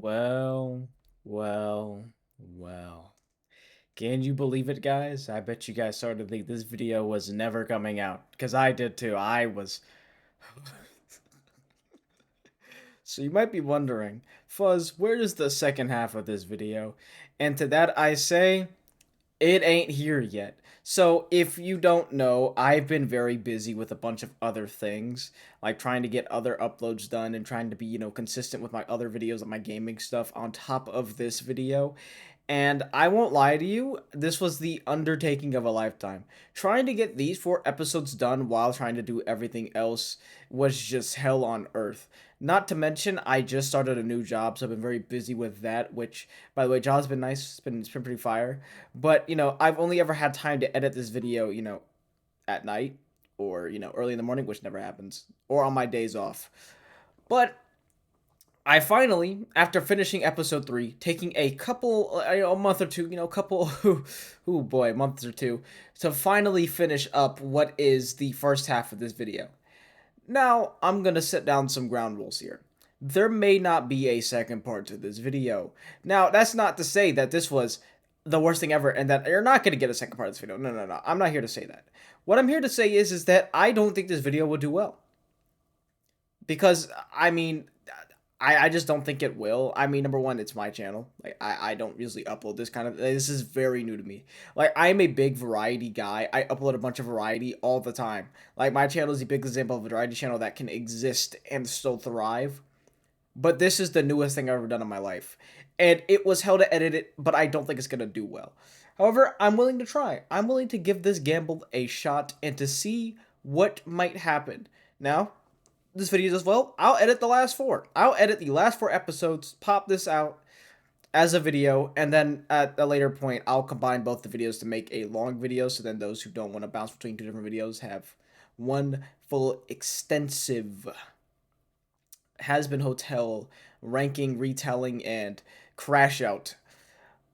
Well, well, well. Can you believe it, guys? I bet you guys started to think this video was never coming out. Because I did too. I was. So you might be wondering, Fuzz, where's the second half of this video? And to that I say, it ain't here yet. So, if you don't know, I've been very busy with a bunch of other things, like trying to get other uploads done and trying to be, consistent with my other videos and my gaming stuff on top of this video. And I won't lie to you, this was the undertaking of a lifetime. Trying to get these 4 episodes done while trying to do everything else was just hell on earth. Not to mention, I just started a new job, so I've been very busy with that, which, by the way, job's been nice, it's been pretty fire. But, I've only ever had time to edit this video, at night, or, early in the morning, which never happens, or on my days off. But I finally, after finishing episode 3, taking a couple, a month or two, oh boy, months or two, to finally finish up what is the first half of this video. Now, I'm gonna set down some ground rules here. There may not be a second part to this video. Now, that's not to say that this was the worst thing ever and that you're not gonna get a second part of this video. No, no, no. I'm not here to say that. What I'm here to say is that I don't think this video will do well. Because, I just don't think it will. I mean, number one, it's my channel. Like, I don't usually upload this kind of... This is very new to me. Like, I'm a big variety guy. I upload a bunch of variety all the time. Like, my channel is a big example of a variety channel that can exist and still thrive. But this is the newest thing I've ever done in my life. And it was hell to edit it, but I don't think it's going to do well. However, I'm willing to try. I'm willing to give this gamble a shot and to see what might happen. Now, this video does well, I'll edit the last 4. I'll edit the last 4 episodes, pop this out as a video, and then at a later point, I'll combine both the videos to make a long video, so then those who don't want to bounce between 2 different videos have one full extensive Hazbin Hotel ranking, retelling, and crash out.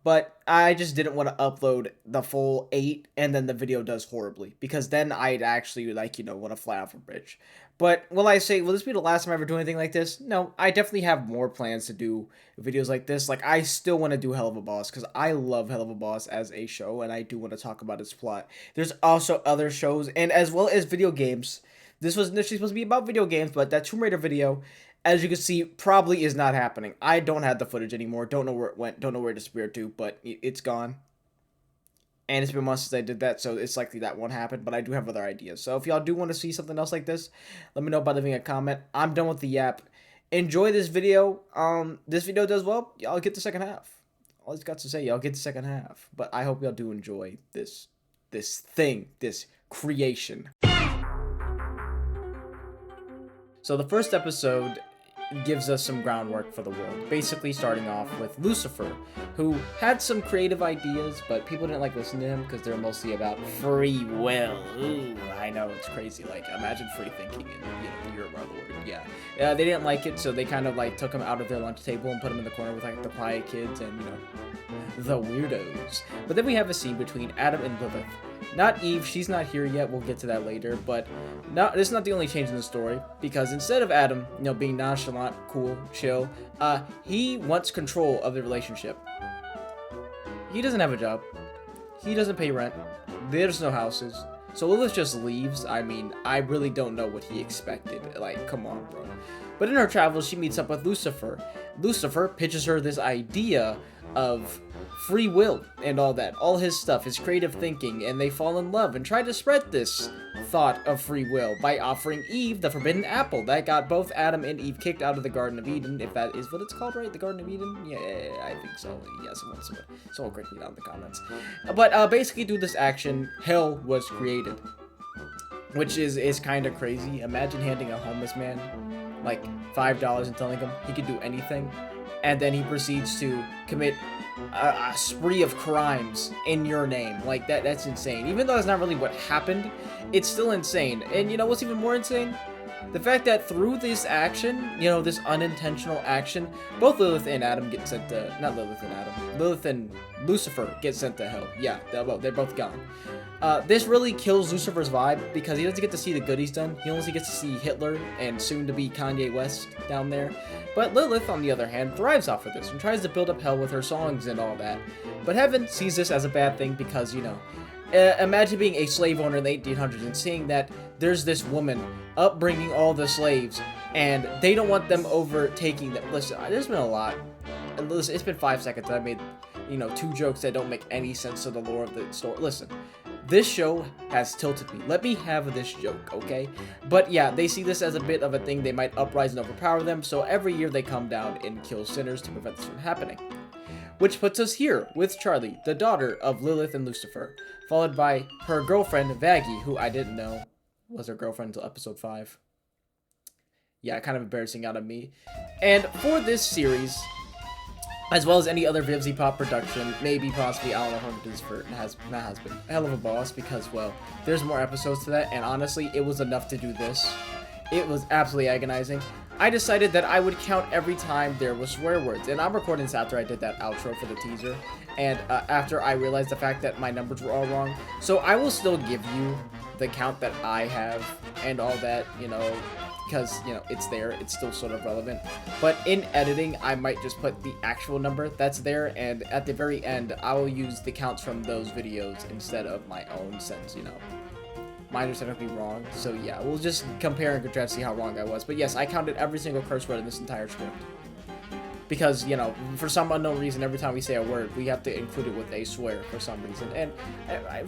But I just didn't want to upload the full 8 and then the video does horribly. Because then I'd actually, want to fly off a bridge. But will this be the last time I ever do anything like this? No, I definitely have more plans to do videos like this. Like, I still want to do Hell of a Boss. Because I love Hell of a Boss as a show. And I do want to talk about its plot. There's also other shows. And as well as video games. This was initially supposed to be about video games. But that Tomb Raider video, as you can see, probably is not happening. I don't have the footage anymore. Don't know where it went. Don't know where it disappeared to, but it's gone. And it's been months since I did that, so it's likely that won't happen, but I do have other ideas. So if y'all do want to see something else like this, let me know by leaving a comment. I'm done with the yap. Enjoy this video. This video does well, y'all get the second half. All I've got to say, y'all get the second half. But I hope y'all do enjoy this creation. So the first episode gives us some groundwork for the world, basically starting off with Lucifer, who had some creative ideas, but people didn't like listening to him because they're mostly about free will. Ooh, I know, it's crazy. Like, imagine free thinking in Europe around the world. Yeah, they didn't like it, so they kind of took him out of their lunch table and put him in the corner with the quiet kids and the weirdos. But then we have a scene between Adam and Lilith. Not Eve, she's not here yet, we'll get to that later, but this is not the only change in the story, because instead of Adam, being nonchalant, cool, chill, he wants control of the relationship. He doesn't have a job, he doesn't pay rent, there's no houses, so Lilith just leaves. I mean, I really don't know what he expected, come on, bro. But in her travels, she meets up with Lucifer. Lucifer pitches her this idea of free will and all that, all his stuff, his creative thinking, and they fall in love and try to spread this thought of free will by offering Eve the forbidden apple that got both Adam and Eve kicked out of the Garden of Eden, if that is what it's called, right? The Garden of Eden? Yeah, I think so. Yeah, someone correct me down in the comments. But basically, through this action, hell was created, which is kind of crazy. Imagine handing a homeless man $5 and telling him he could do anything, and then he proceeds to commit a spree of crimes in your name. That's insane. Even though that's not really what happened, it's still insane. And you know what's even more insane? The fact that through this action, you know, this unintentional action, both Lilith and Adam get sent to, not Lilith and Adam, Lilith and Lucifer get sent to hell. Yeah, they're both gone. This really kills Lucifer's vibe because he doesn't get to see the goodies done. He only gets to see Hitler and soon to be Kanye West down there. But Lilith, on the other hand, thrives off of this and tries to build up hell with her songs and all that. But heaven sees this as a bad thing because, you know, imagine being a slave owner in the 1800s and seeing that there's this woman upbringing all the slaves and they don't want them overtaking them. Listen, there's been a lot. And listen, it's been 5 seconds that I made, you know, 2 jokes that don't make any sense to the lore of the story. Listen, this show has tilted me. Let me have this joke, okay? But yeah, they see this as a bit of a thing. They might uprise and overpower them, so every year they come down and kill sinners to prevent this from happening. Which puts us here with Charlie, the daughter of Lilith and Lucifer, followed by her girlfriend, Vaggie, who I didn't know was her girlfriend until episode 5. Yeah, kind of embarrassing out of me. And for this series, as well as any other Vivzy Pop production, maybe, possibly, I don't know who it is for, has been a hell of a boss because, well, there's more episodes to that, and honestly, it was enough to do this. It was absolutely agonizing. I decided that I would count every time there was swear words, and I'm recording this after I did that outro for the teaser, and after I realized the fact that my numbers were all wrong, so I will still give you the count that I have and all that, you know, because, you know, it's there, it's still sort of relevant, but in editing, I might just put the actual number that's there, and at the very end, I will use the counts from those videos instead of my own, since, you know, mine are technically wrong, so yeah, we'll just compare and contrast to see how wrong I was, but yes, I counted every single curse word in this entire script. Because, you know, for some unknown reason, every time we say a word, we have to include it with a swear for some reason. And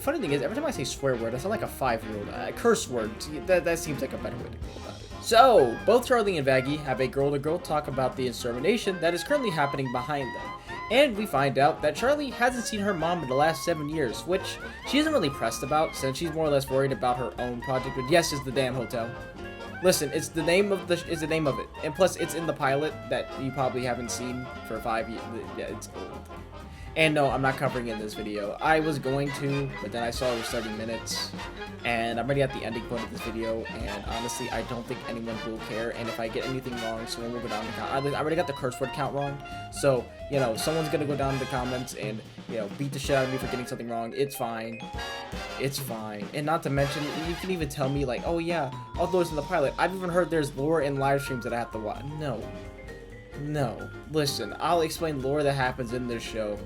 funny thing is, every time I say swear word, I sound like a 5-year-old. Curse word, that seems like a better way to go about it. So, both Charlie and Vaggie have a girl-to-girl talk about the extermination that is currently happening behind them. And we find out that Charlie hasn't seen her mom in the last 7 years, which she isn't really pressed about, since she's more or less worried about her own project, but yes, it's the damn hotel. Listen, it's the name of it, and plus it's in the pilot that you probably haven't seen for 5 years. Yeah, it's old. And no, I'm not covering it in this video. I was going to, but then I saw it was 30 minutes, and I'm already at the ending point of this video, and honestly, I don't think anyone will care, and if I get anything wrong, someone will go down the comments. I already got the curse word count wrong, so, you know, someone's gonna go down in the comments and, you know, beat the shit out of me for getting something wrong. It's fine. It's fine. And not to mention, you can even tell me, like, oh yeah, all those in the pilot. I've even heard there's lore in live streams that I have to watch. No. Listen, I'll explain lore that happens in this show,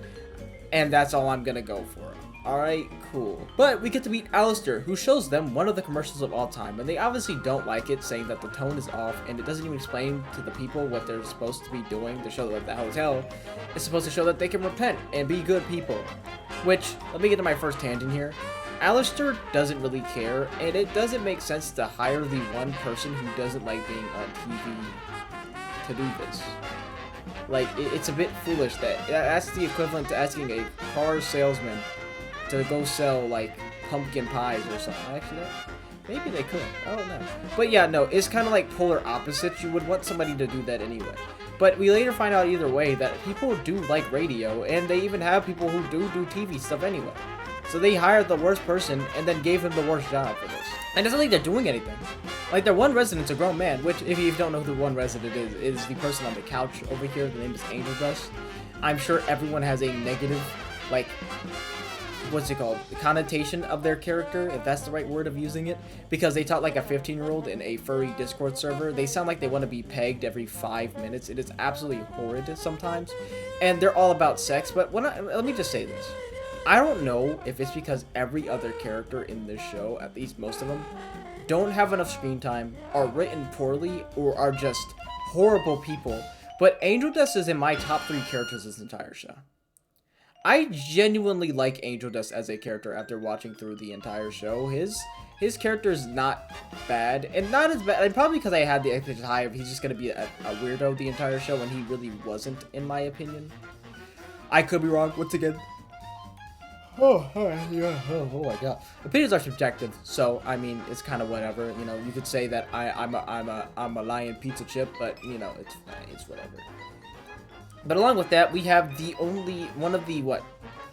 and that's all I'm gonna go for. Alright, cool. But we get to meet Alistair, who shows them one of the commercials of all time, and they obviously don't like it, saying that the tone is off, and it doesn't even explain to the people what they're supposed to be doing to show that the hotel is supposed to show that they can repent and be good people. Which, let me get to my first tangent here. Alistair doesn't really care, and it doesn't make sense to hire the one person who doesn't like being on TV to do this. Like, it's a bit foolish that's the equivalent to asking a car salesman to go sell, like, pumpkin pies or something. Actually, maybe they could. I don't know. But yeah, no, it's kind of like polar opposites. You would want somebody to do that anyway. But we later find out either way that people do like radio, and they even have people who do TV stuff anyway. So they hired the worst person and then gave him the worst job for this. And it's not like they're doing anything. Like, their one resident's a grown man, which, if you don't know who the one resident is the person on the couch over here. The name is Angel Dust. I'm sure everyone has a negative, like, what's it called? The connotation of their character, if that's the right word of using it. Because they talk like a 15-year-old in a furry Discord server. They sound like they want to be pegged every 5 minutes. It is absolutely horrid sometimes. And they're all about sex, but let me just say this. I don't know if it's because every other character in this show, at least most of them, don't have enough screen time, are written poorly, or are just horrible people, but Angel Dust is in my top 3 characters this entire show. I genuinely like Angel Dust as a character after watching through the entire show. His character is not bad, and not as bad, and probably because I had the expectation high of he's just going to be a weirdo the entire show, and he really wasn't, in my opinion. I could be wrong, once again. Oh my god. Opinions are subjective, so I mean it's kind of whatever. You know, you could say that I'm a lion pizza chip, but you know it's whatever. But along with that, we have the only one of the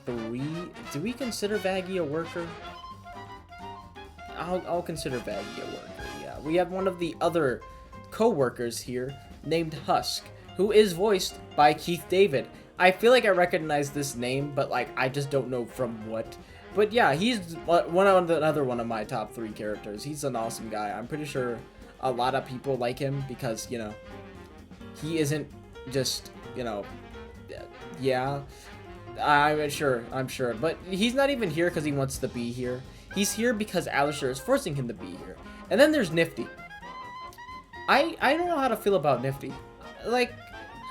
3. Do we consider Vaggie a worker? I'll consider Vaggie a worker. Yeah, we have one of the other co-workers here named Husk, who is voiced by Keith David. I feel like I recognize this name, but like I just don't know from what. But yeah, he's another one of my top 3 characters. He's an awesome guy. I'm pretty sure a lot of people like him because, you know, he isn't just, you know, yeah, I'm sure, but he's not even here because he wants to be here. He's here because Alistair is forcing him to be here. And then there's Nifty. I don't know how to feel about Nifty. Like,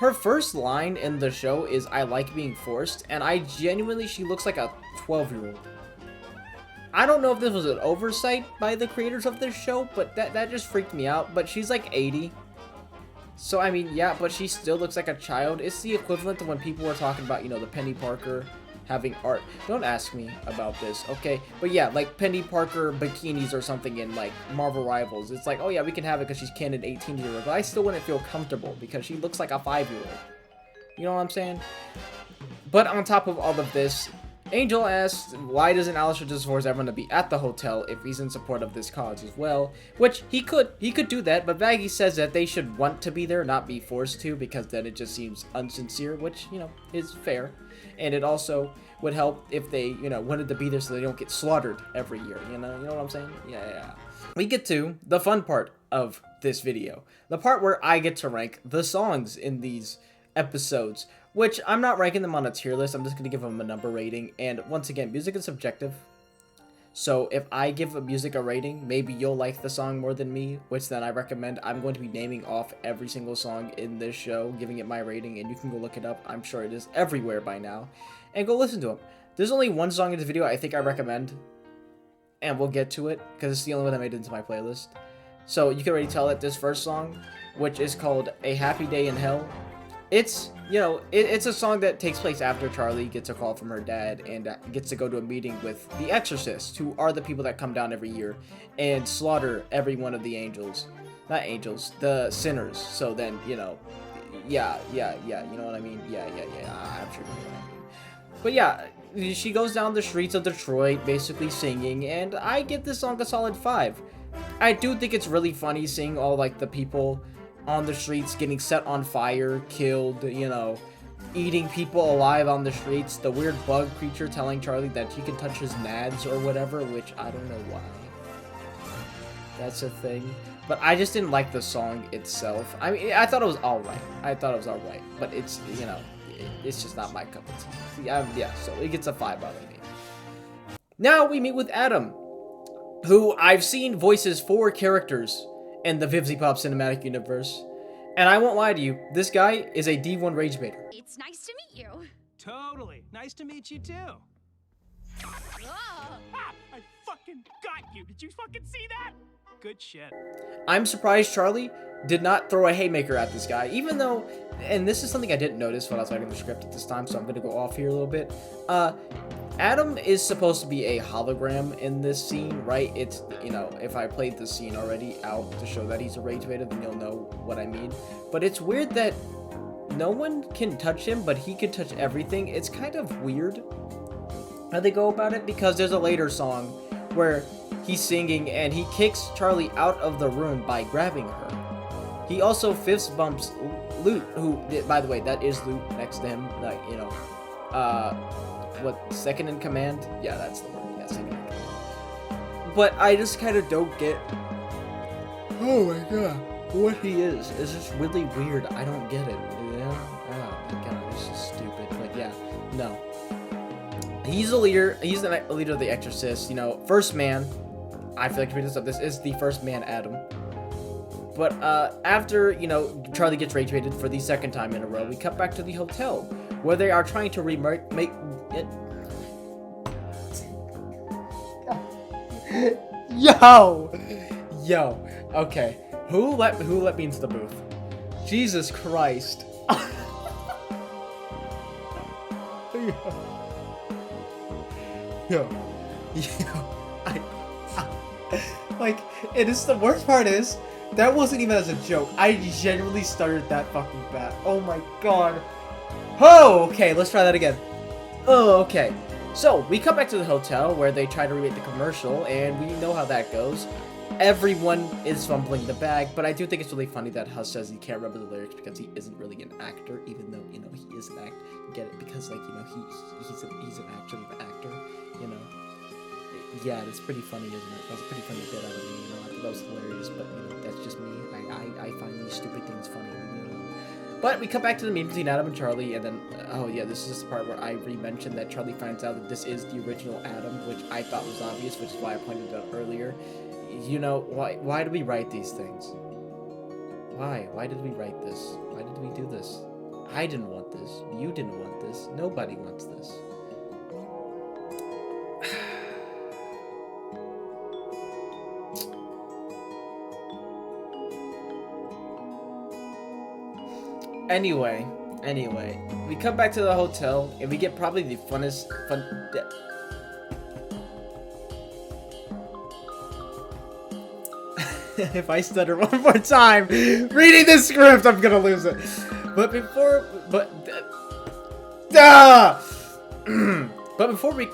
her first line in the show is, "I like being forced," and she looks like a 12-year-old. I don't know if this was an oversight by the creators of this show, but that just freaked me out. But she's like 80. So, I mean, yeah, but she still looks like a child. It's the equivalent to when people were talking about, you know, the Penny Parker having art. Don't ask me about this, okay? But yeah, like Penny Parker bikinis or something in like Marvel Rivals. It's like, oh yeah, we can have it because she's canon 18-year-old, but I still wouldn't feel comfortable because she looks like a 5-year-old. You know what I'm saying? But on top of all of this, Angel asks, why doesn't Alistair just force everyone to be at the hotel if he's in support of this cause as well? Which, he could do that, but Vaggie says that they should want to be there, not be forced to, because then it just seems unsincere, which, you know, is fair. And it also would help if they, you know, wanted to be there so they don't get slaughtered every year, you know what I'm saying? Yeah. We get to the fun part of this video. The part where I get to rank the songs in these episodes, which I'm not ranking them on a tier list. I'm just going to give them a number rating. And once again, music is subjective. So if I give a music a rating, maybe you'll like the song more than me, which then I recommend. I'm going to be naming off every single song in this show, giving it my rating, and you can go look it up. I'm sure it is everywhere by now. And go listen to them. There's only one song in this video I think I recommend, and we'll get to it, because it's the only one I made into my playlist. So you can already tell that this first song, which is called A Happy Day in Hell, it's, you know, it's a song that takes place after Charlie gets a call from her dad and gets to go to a meeting with the Exorcists, who are the people that come down every year and slaughter every one of the angels. Not angels, the sinners. So then, you know, yeah, you know what I mean? Yeah, I'm sure you know what I mean. But yeah, she goes down the streets of Detroit basically singing, and I give this song a solid 5. I do think it's really funny seeing all, like, the people on the streets getting set on fire, killed, you know, eating people alive on the streets, the weird bug creature telling Charlie that he can touch his nads or whatever, which I don't know why that's a thing. But I just didn't like the song itself. I mean, I thought it was alright. But it's, you know, it's just not my cup of tea. Yeah, so it gets a 5 out of me. Now we meet with Adam, who I've seen voices 4 characters in the Vivzy Pop cinematic universe. And I won't lie to you, this guy is a D1 rage baiter. It's nice to meet you. Totally. Nice to meet you too. Oh. Ha! I fucking got you. Did you fucking see that? Good shit. I'm surprised Charlie did not throw a haymaker at this guy, even though, and this is something I didn't notice when I was writing the script at this time, so I'm gonna go off here a little bit. Adam is supposed to be a hologram in this scene, right? It's, you know, if I played the scene already out to show that he's a rage baiter, then you'll know what I mean. But it's weird that no one can touch him, but he can touch everything. It's kind of weird how they go about it, because there's a later song where he's singing and he kicks Charlie out of the room by grabbing her. He also fist bumps Lute, who, by the way, that is Lute next to him, like, you know, what, second in command? Yeah, that's the word. Yeah, second in command. But I just kind of don't get, oh my god, what he is. It's just really weird. I don't get it. Yeah? Oh my god, it's just stupid. But yeah, no. He's a leader. He's the leader of the Exorcists. You know, first man. I feel like to read this up. This is the first man, Adam. But after, you know, Charlie gets rage baited for the second time in a row, we cut back to the hotel where they are trying to remake it. Yo. Okay. Who let me into the booth? Jesus Christ. Yo. Like, it is, the worst part is, that wasn't even as a joke. I genuinely started that fucking bat. Oh my god. Oh, okay, let's try that again. Oh, okay. So, we come back to the hotel where they try to remake the commercial, and we know how that goes. Everyone is fumbling the bag, but I do think it's really funny that Huss says he can't remember the lyrics because he isn't really an actor, even though, you know, he is an actor. Get it? Because, like, you know, he's an actual actor, you know. Yeah, that's pretty funny, isn't it? That's a pretty funny bit out of me, you know. I thought that was hilarious, but, you know, that's just me. I find these stupid things funny, you know. But we come back to the meeting between Adam and Charlie, and then, oh yeah, this is the part where I re-mentioned that Charlie finds out that this is the original Adam, which I thought was obvious, which is why I pointed it out earlier. You know, why do we write these things? Why? Why did we write this? Why did we do this? I didn't want this. You didn't want this. Nobody wants this. Anyway, we come back to the hotel, and we get probably the funnest. If I stutter one more time reading this script, I'm gonna lose it. But before we,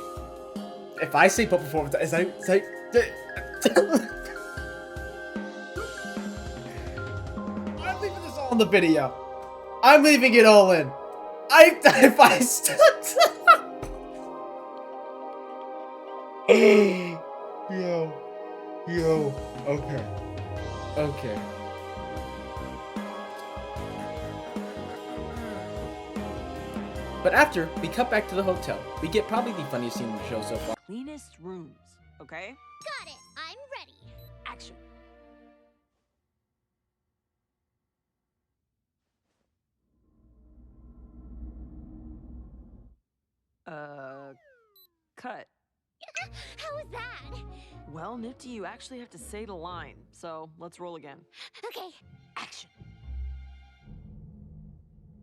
if I say but before, is I say. I'm leaving this all in the video. I'm leaving it all in. If I Yo, okay. But after we cut back to the hotel, we get probably the funniest scene in the show so far. Cleanest rooms, okay? Got it. I'm ready. Action. Cut. How was that? Well, Nifty, you actually have to say the line, so let's roll again. Okay. Action.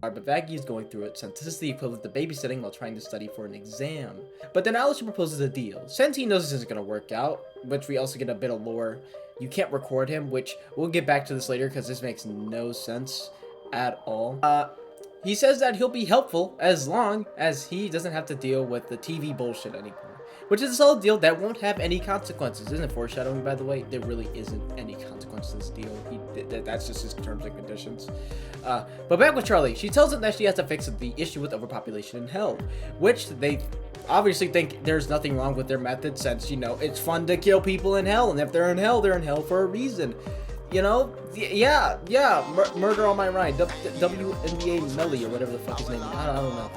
But Vaggie is going through it since this is the equivalent to babysitting while trying to study for an exam. But then Alistair proposes a deal. Since he knows this isn't going to work out, which we also get a bit of lore, you can't record him, which we'll get back to this later because this makes no sense at all. He says that he'll be helpful as long as he doesn't have to deal with the TV bullshit anymore. Which is a solid deal that won't have any consequences. Isn't it foreshadowing, by the way? There really isn't any consequence to this deal. That's just his terms and conditions. But back with Charlie. She tells him that she has to fix the issue with overpopulation in hell. Which they obviously think there's nothing wrong with their method since, you know, it's fun to kill people in hell. And if they're in hell for a reason. You know? Yeah. Murder on my right. WNBA Melly or whatever the fuck his name is. I don't know.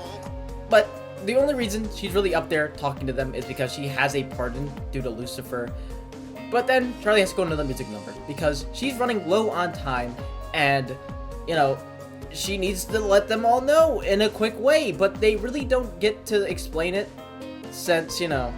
But the only reason she's really up there talking to them is because she has a pardon due to Lucifer. But then Charlie has to go into the music number because she's running low on time and, you know, she needs to let them all know in a quick way. But they really don't get to explain it since, you know,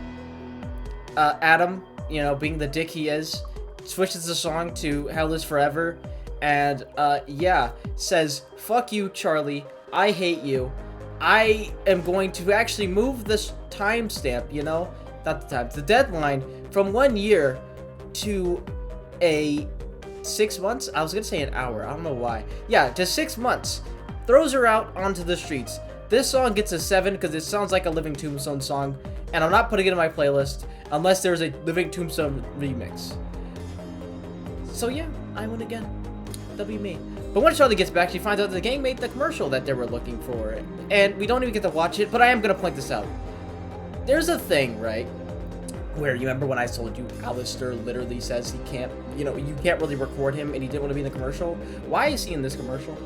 Adam, you know, being the dick he is, switches the song to Hell is Forever and, yeah, says, fuck you, Charlie, I hate you. I am going to actually move this timestamp, you know, not the time, the deadline from 1 year to 6 months. I was gonna say an hour. I don't know why. Yeah, to 6 months. Throws her out onto the streets. This song gets a 7 because it sounds like a Living Tombstone song, and I'm not putting it in my playlist unless there's a Living Tombstone remix. So yeah, I win again. W me. But when Charlie gets back, she finds out that the gang made the commercial that they were looking for. And we don't even get to watch it, but I am going to point this out. There's a thing, right? Where, you remember when I told you Alistair literally says he can't, you know, you can't really record him and he didn't want to be in the commercial? Why is he in this commercial?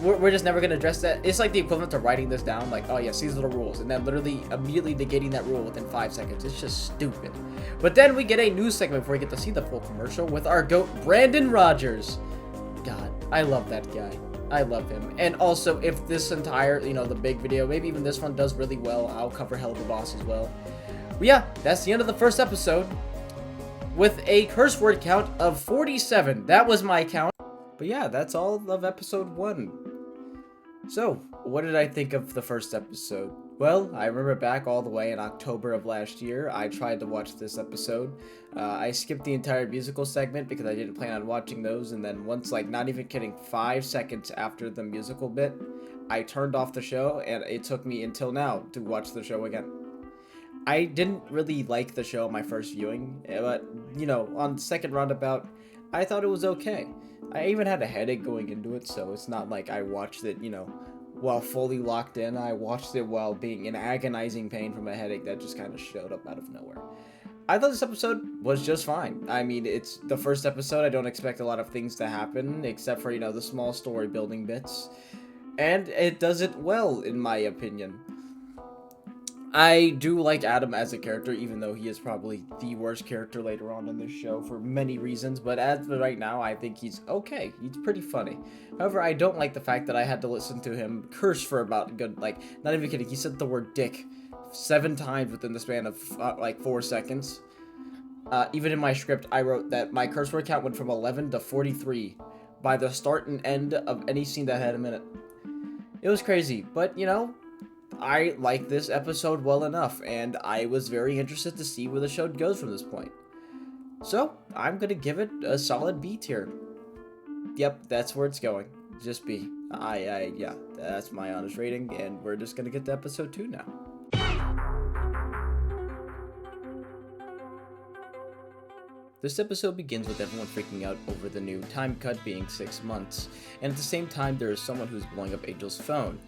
We're just never going to address that. It's like the equivalent to writing this down, like, oh yes, these are the rules, and then literally immediately negating that rule within 5 seconds. It's just stupid. But then we get a news segment before we get to see the full commercial with our GOAT, Brandon Rogers. God, I love that guy. I love him. And also, if this entire, you know, the big video, maybe even this one does really well, I'll cover Hell of the Boss as well. But yeah, that's the end of the first episode with a curse word count of 47. That was my count. But yeah, that's all of episode 1. So, what did I think of the first episode? Well, I remember back all the way in October of last year, I tried to watch this episode. I skipped the entire musical segment because I didn't plan on watching those, and then once, like, not even kidding, 5 seconds after the musical bit, I turned off the show, and it took me until now to watch the show again. I didn't really like the show my first viewing, but, you know, on second roundabout, I thought it was okay. I even had a headache going into it, so it's not like I watched it, you know, while fully locked in. I watched it while being in agonizing pain from a headache that just kind of showed up out of nowhere. I thought this episode was just fine. I mean, it's the first episode. I don't expect a lot of things to happen, except for, you know, the small story building bits. And it does it well, in my opinion. I do like Adam as a character, even though he is probably the worst character later on in this show for many reasons. But as of right now, I think he's okay. He's pretty funny. However, I don't like the fact that I had to listen to him curse for about a good, like, not even kidding. He said the word dick 7 times within the span of, like, 4 seconds. Even in my script, I wrote that my curse word count went from 11 to 43 by the start and end of any scene that had a minute. It was crazy, but, you know, I like this episode well enough, and I was very interested to see where the show goes from this point. So, I'm gonna give it a solid B tier. Yep, that's where it's going. Just B. Yeah, that's my honest rating, and we're just gonna get to episode 2 now. This episode begins with everyone freaking out over the new time cut being 6 months, and at the same time there is someone who's blowing up Angel's phone.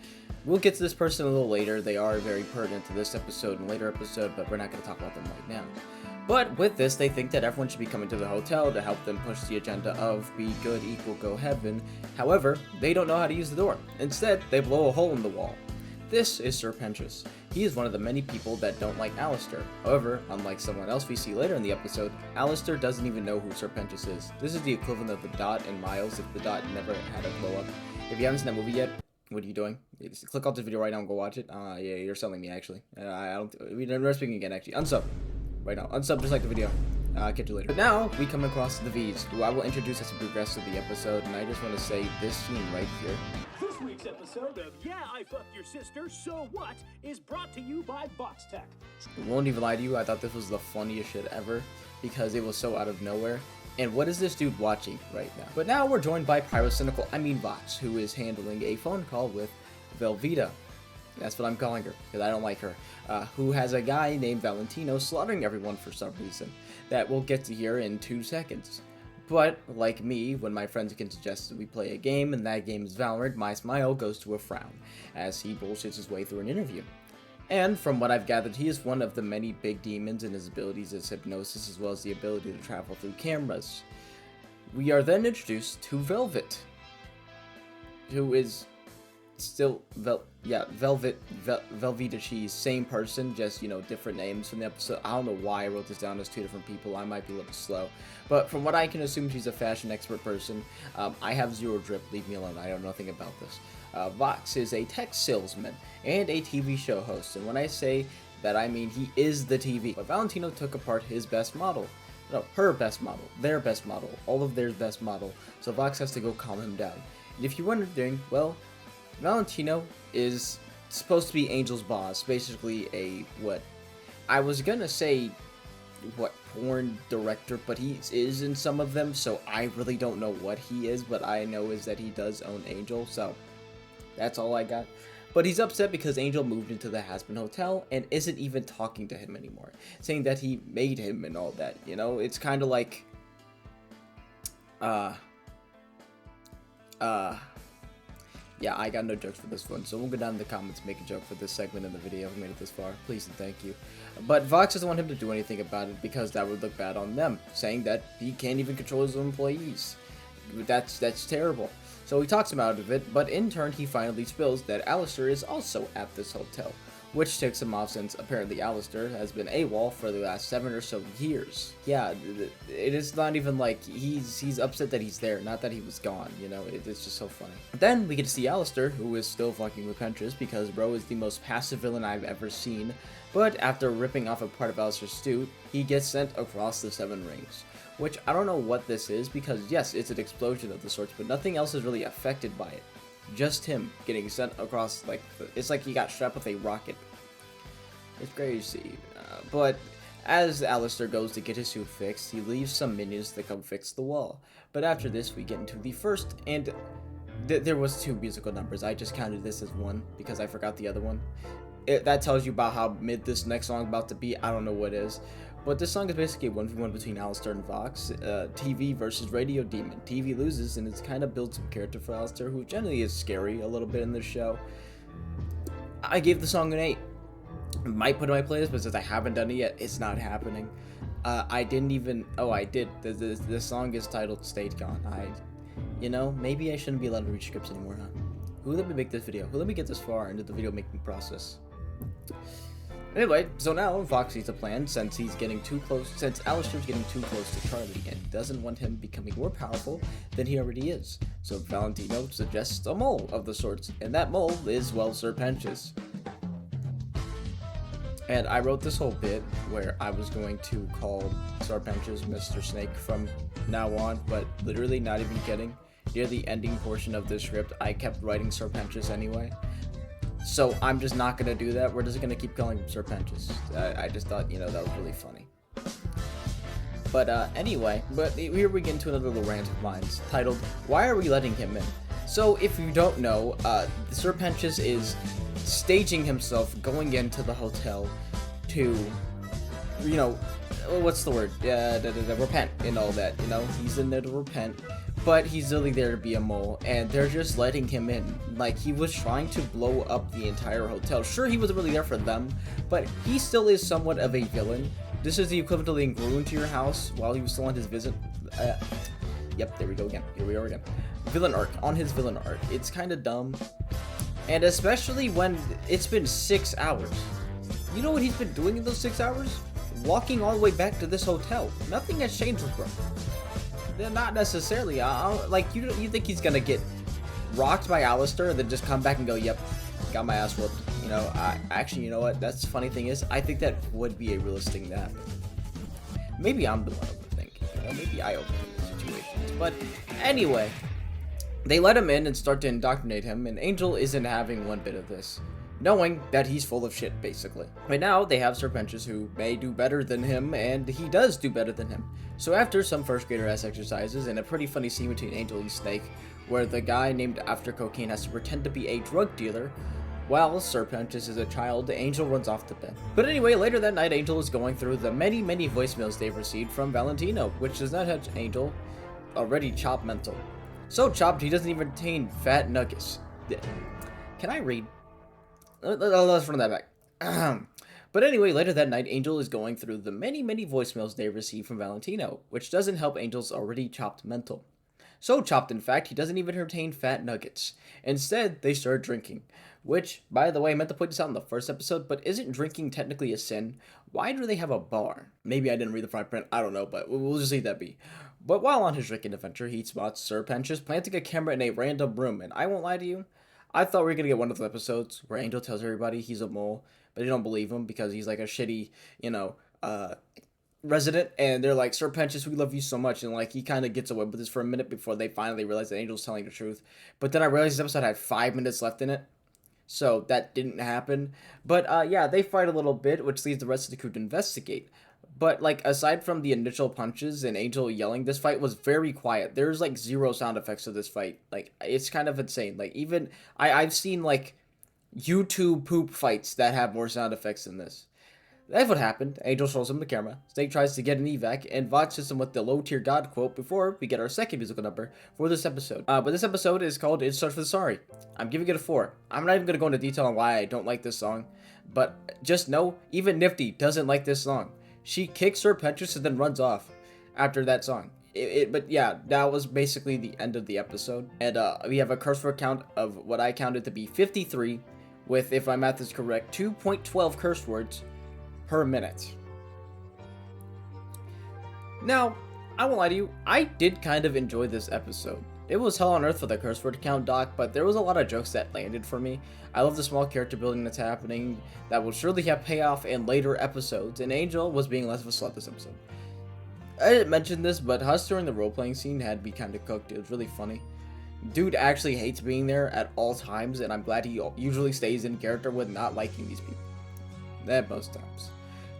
We'll get to this person a little later. They are very pertinent to this episode and later episode, but we're not going to talk about them right now. But with this, they think that everyone should be coming to the hotel to help them push the agenda of be good equal go heaven. However, they don't know how to use the door. Instead, they blow a hole in the wall. This is Sir Pentious. He is one of the many people that don't like Alistair. However, unlike someone else we see later in the episode, Alistair doesn't even know who Sir Pentious is. This is the equivalent of the Dot in Miles if the Dot never had a glow up. If you haven't seen that movie yet, what are you doing? Just click off this video right now and go watch it. Yeah, you're selling me actually. We're speaking again actually. Unsub. Right now. Unsub just like the video. Catch you later. But now, we come across the V's, who I will introduce as we progress through the episode, and I just want to say this scene right here. This week's episode of Yeah, I Fucked Your Sister, So What? Is brought to you by Box Tech. Won't even lie to you, I thought this was the funniest shit ever, because it was so out of nowhere. And what is this dude watching right now? But now we're joined by Vox, who is handling a phone call with Velveeta. That's what I'm calling her, because I don't like her. Who has a guy named Valentino slaughtering everyone for some reason. That we'll get to hear in 2 seconds. But, like me, when my friends can suggest that we play a game, and that game is Valorant, my smile goes to a frown, as he bullshits his way through an interview. And from what I've gathered, he is one of the many big demons, and his abilities is hypnosis as well as the ability to travel through cameras. We are then introduced to Velvet, who is still Velveeta Cheese, same person, just, you know, different names from the episode. I don't know why I wrote this down as 2 different people. I might be a little slow, but from what I can assume, she's a fashion expert person. I have 0 drip, leave me alone, I know nothing about this. Vox is a tech salesman and a TV show host, and when I say that, I mean he is the TV. But Valentino took apart his best model. No, her best model, their best model, all of their best model, so Vox has to go calm him down. And if you're wondering, well, Valentino is supposed to be Angel's boss, basically a, what, I was gonna say, what, porn director, but he is in some of them, so I really don't know what he is, but I know is that he does own Angel, so that's all I got. But he's upset because Angel moved into the Hazbin Hotel and isn't even talking to him anymore, saying that he made him and all that, you know, it's kind of like, yeah, I got no jokes for this one, so we'll go down in the comments and make a joke for this segment in the video if we made it this far. Please and thank you. But Vox doesn't want him to do anything about it because that would look bad on them, saying that he can't even control his own employees. That's terrible. So he talks him out of it, but in turn he finally spills that Alistair is also at this hotel, which ticks him off since apparently Alistair has been AWOL for the last 7 or so years. Yeah, it is not even like he's upset that he's there, not that he was gone, you know, it's just so funny. Then we get to see Alistair, who is still fucking with Pentious because bro is the most passive villain I've ever seen, but after ripping off a part of Alistair's suit, he gets sent across the 7 rings. Which I don't know what this is because yes, it's an explosion of the sorts, but nothing else is really affected by it. Just him getting sent across, like, it's like he got strapped with a rocket. It's crazy. But as Alistair goes to get his suit fixed, he leaves some minions to come fix the wall. But after this, we get into the first, and there was 2 musical numbers. I just counted this as 1 because I forgot the other one. that tells you about how mid this next song is about to be. I don't know what it is. But this song is basically a 1v1 between Alistair and Vox. TV versus Radio Demon. TV loses, and it's kind of built some character for Alistair, who generally is scary a little bit in this show. I gave the song an 8. Might put it in my playlist, but since I haven't done it yet, it's not happening. I didn't even... Oh, I did. The song is titled State Gone. Maybe I shouldn't be allowed to read scripts anymore, huh? Who let me make this video? Who let me get this far into the video making process? Anyway, so now Vox needs a plan since he's getting too close, since Alistair's getting too close to Charlie and doesn't want him becoming more powerful than he already is. So Valentino suggests a mole of the sorts, and that mole is, well, Sir Pentious. And I wrote this whole bit where I was going to call Sir Pentious Mr. Snake from now on, but literally not even kidding. Near the ending portion of the script, I kept writing Sir Pentious anyway. So I'm just not going to do that. We're just going to keep calling him Sir Pentious. I just thought, that was really funny. But anyway, here we get into another little rant of mine titled, Why Are We Letting Him In? So if you don't know, Sir Pentious is staging himself going into the hotel to, what's the word? Repent and all that, He's in there to repent. But he's really there to be a mole, and they're just letting him in. Like, he was trying to blow up the entire hotel. Sure, he wasn't really there for them, but he still is somewhat of a villain. This is the equivalent of being glued to your house while he was still on his visit. Yep, there we go again. Here we are again. Villain arc, on his villain arc. It's kind of dumb. And especially when it's been 6 hours. You know what he's been doing in those 6 hours? Walking all the way back to this hotel. Nothing has changed with bro. Not necessarily. You think he's gonna get rocked by Alistair and then just come back and go, yep, got my ass whooped. Actually, you know what? That's the funny thing is, I think that would be a realistic thing to happen. Maybe I'm the one overthinking. Maybe I overthink situations. But anyway, they let him in and start to indoctrinate him, and Angel isn't having one bit of this, knowing that he's full of shit, basically. Right now, they have Sir Pentious, who may do better than him, and he does do better than him. So after some first grader-ass exercises, and a pretty funny scene between Angel and Snake, where the guy named after cocaine has to pretend to be a drug dealer, while Sir Pentious is a child, Angel runs off to bed. But anyway, later that night, Angel is going through the many voicemails they've received from Valentino, which does not have Angel already chopped mental. So chopped, he doesn't even retain fat nuggets. Can I read? Let's run that back. But anyway, later that night, Angel is going through the many voicemails they received from Valentino, which doesn't help Angel's already chopped mental. So chopped, in fact, he doesn't even retain fat nuggets. Instead, they start drinking. Which, by the way, I meant to point this out in the first episode, but isn't drinking technically a sin? Why do they have a bar? Maybe I didn't read the fine print, I don't know, but we'll just leave that be. But while on his drinking adventure, he spots Sir Pentious planting a camera in a random room, and I won't lie to you, I thought we were gonna get one of those episodes where Angel tells everybody he's a mole, but they don't believe him because he's like a shitty, resident, and they're like, Sir Pentious, we love you so much, and like he kind of gets away with this for a minute before they finally realize that Angel's telling the truth. But then I realized this episode had 5 minutes left in it, so that didn't happen. But yeah, they fight a little bit, which leaves the rest of the crew to investigate. But like, aside from the initial punches and Angel yelling, this fight was very quiet. There's like 0 sound effects to this fight. Like, it's kind of insane. Like, even I've seen like YouTube poop fights that have more sound effects than this. That's what happened. Angel shows him the camera. Snake tries to get an evac, and Vox hits him with the low-tier god quote before we get our second musical number for this episode. But this episode is called It Starts With Sorry. I'm giving it a 4. I'm not even going to go into detail on why I don't like this song, but just know, even Nifty doesn't like this song. She kicks Sir Pentious and then runs off after that song. But yeah, that was basically the end of the episode. And we have a curse word count of what I counted to be 53, with, if my math is correct, 2.12 curse words per minute. Now, I won't lie to you, I did kind of enjoy this episode. It was hell on earth for the curse word count, Doc, but there was a lot of jokes that landed for me. I love the small character building that's happening that will surely have payoff in later episodes, and Angel was being less of a slut this episode. I didn't mention this, but Huss during the role-playing scene had me kind of cooked. It was really funny. Dude actually hates being there at all times, and I'm glad he usually stays in character with not liking these people. At most times.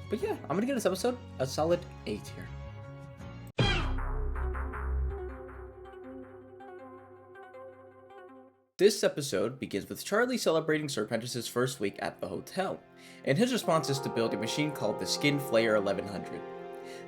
But yeah, I'm gonna give this episode a solid 8 here. This episode begins with Charlie celebrating Sir Prentice's first week at the hotel, and his response is to build a machine called the Skin Flayer 1100.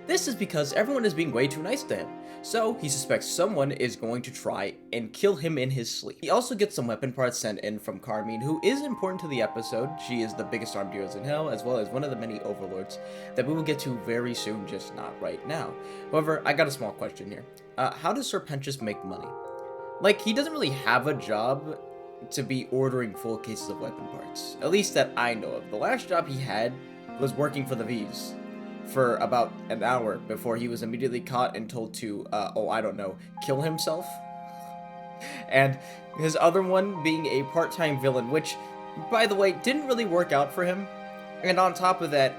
This is because everyone is being way too nice to him, so he suspects someone is going to try and kill him in his sleep. He also gets some weapon parts sent in from Carmine, who is important to the episode. She is the biggest armed heroes in hell, as well as one of the many overlords that we will get to very soon, just not right now. However, I got a small question here. How does Sir Prentice make money? Like, he doesn't really have a job to be ordering full cases of weapon parts, at least that I know of. The last job he had was working for the V's for about an hour before he was immediately caught and told to, kill himself. And his other one being a part-time villain, which, by the way, didn't really work out for him. And on top of that,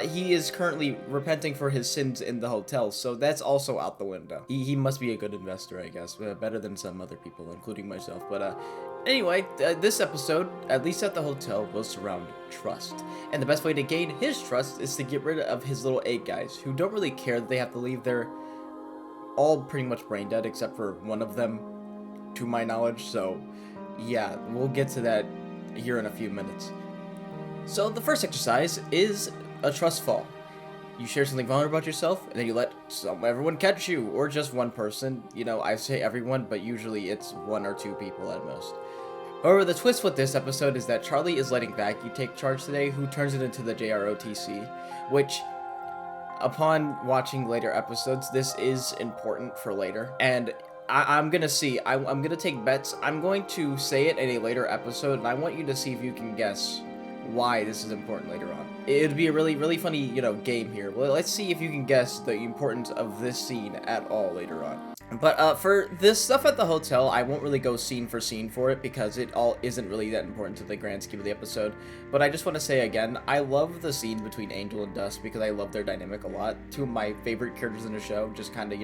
he is currently repenting for his sins in the hotel, so that's also out the window. He must be a good investor, I guess, better than some other people, including myself. But anyway, this episode, at least at the hotel, will surround trust. And the best way to gain his trust is to get rid of his little 8 guys, who don't really care that they have to leave. They're all pretty much brain dead, except for one of them, to my knowledge. So yeah, we'll get to that here in a few minutes. So the first exercise is a trust fall. You share something vulnerable about yourself, and then you let everyone catch you, or just one person. You know, I say everyone, but usually it's 1 or 2 people at most. However, the twist with this episode is that Charlie is letting Vacuum take charge today, who turns it into the JROTC, which, upon watching later episodes, this is important for later. And I'm gonna see. I'm gonna take bets. I'm going to say it in a later episode, and I want you to see if you can guess why this is important later on. It'd be a really funny, game here. Well, let's see if you can guess the importance of this scene at all later on. But for this stuff at the hotel, I won't really go scene for scene for it because it all isn't really that important to the grand scheme of the episode. But I just want to say again, I love the scene between Angel and Dust because I love their dynamic a lot. 2 of my favorite characters in the show, just kind of,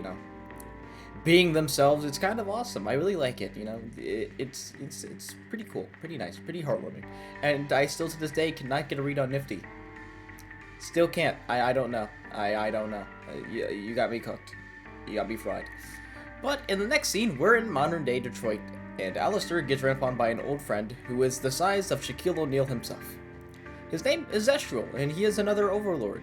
being themselves. It's kind of awesome. I really like it. It's pretty cool, pretty nice, pretty heartwarming. And I still to this day cannot get a read on Nifty. Still can't. I don't know. I don't know. You got me cooked. You got me fried. But in the next scene, we're in modern day Detroit, and Alistair gets ran upon by an old friend who is the size of Shaquille O'Neal himself. His name is Zestral, and he is another overlord.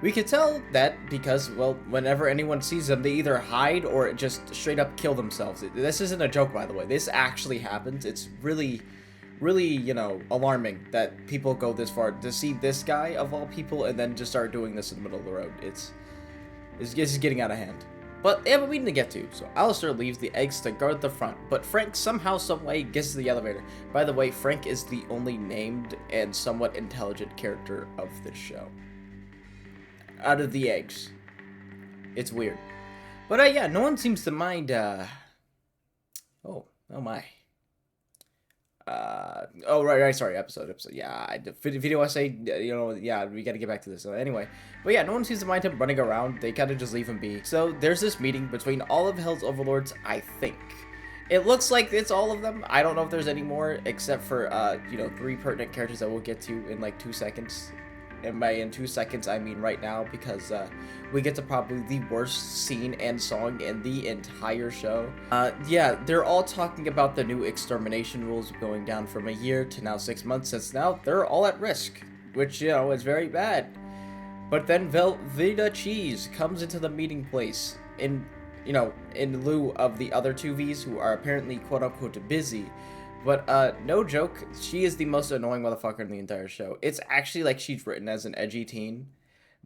We can tell that because, well, whenever anyone sees them, they either hide or just straight up kill themselves. This isn't a joke, by the way. This actually happens. It's really, alarming that people go this far to see this guy, of all people, and then just start doing this in the middle of the road. It's just getting out of hand. But they have a meeting to get to, so Alistair leaves the eggs to guard the front, but Frank somehow, someway gets to the elevator. By the way, Frank is the only named and somewhat intelligent character of this show out of the eggs. It's weird. But yeah, no one seems to mind, oh my. Sorry, episode, yeah, video essay, we gotta get back to this, so anyway. But yeah, no one seems to mind him running around, they kinda just leave him be. So, there's this meeting between all of Hell's overlords, I think. It looks like it's all of them. I don't know if there's any more, except for, 3 pertinent characters that we'll get to in like 2 seconds. And by in 2 seconds, I mean right now, because we get to probably the worst scene and song in the entire show. Yeah, they're all talking about the new extermination rules going down from a year to now 6 months, since now they're all at risk, which, is very bad. But then Velveeta Cheese comes into the meeting place in lieu of the other 2 Vs who are apparently quote-unquote busy. But, no joke, she is the most annoying motherfucker in the entire show. It's actually like she's written as an edgy teen,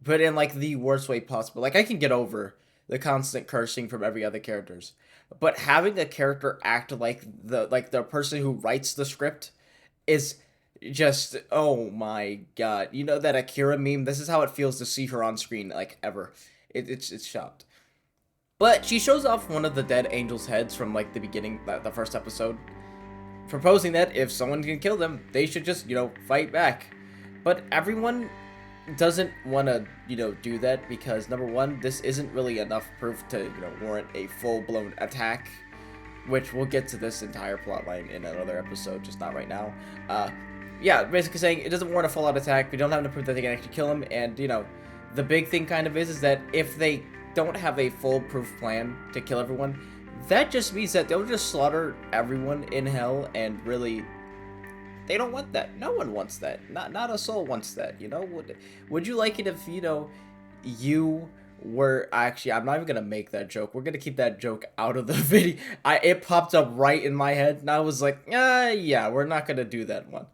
but in, like, the worst way possible. Like, I can get over the constant cursing from every other characters, but having a character act like the person who writes the script is just, oh my god. You know that Akira meme? This is how it feels to see her on screen, like, ever. It's shocked. But she shows off one of the dead angel's heads from, like, the beginning, the first episode, proposing that if someone can kill them, they should just, fight back. But everyone doesn't want to, do that because, number one, this isn't really enough proof to, warrant a full-blown attack, which we'll get to this entire plotline in another episode, just not right now. Yeah, basically saying it doesn't warrant a full-out attack, we don't have enough proof that they can actually kill him, and, the big thing kind of is that if they don't have a foolproof plan to kill everyone, that just means that they'll just slaughter everyone in hell, and really, they don't want that. No one wants that. Not a soul wants that, you know? Would you like it if, you know, you were actually, I'm not even gonna make that joke. We're gonna keep that joke out of the video. It popped up right in my head, and I was like, yeah, we're not gonna do that one.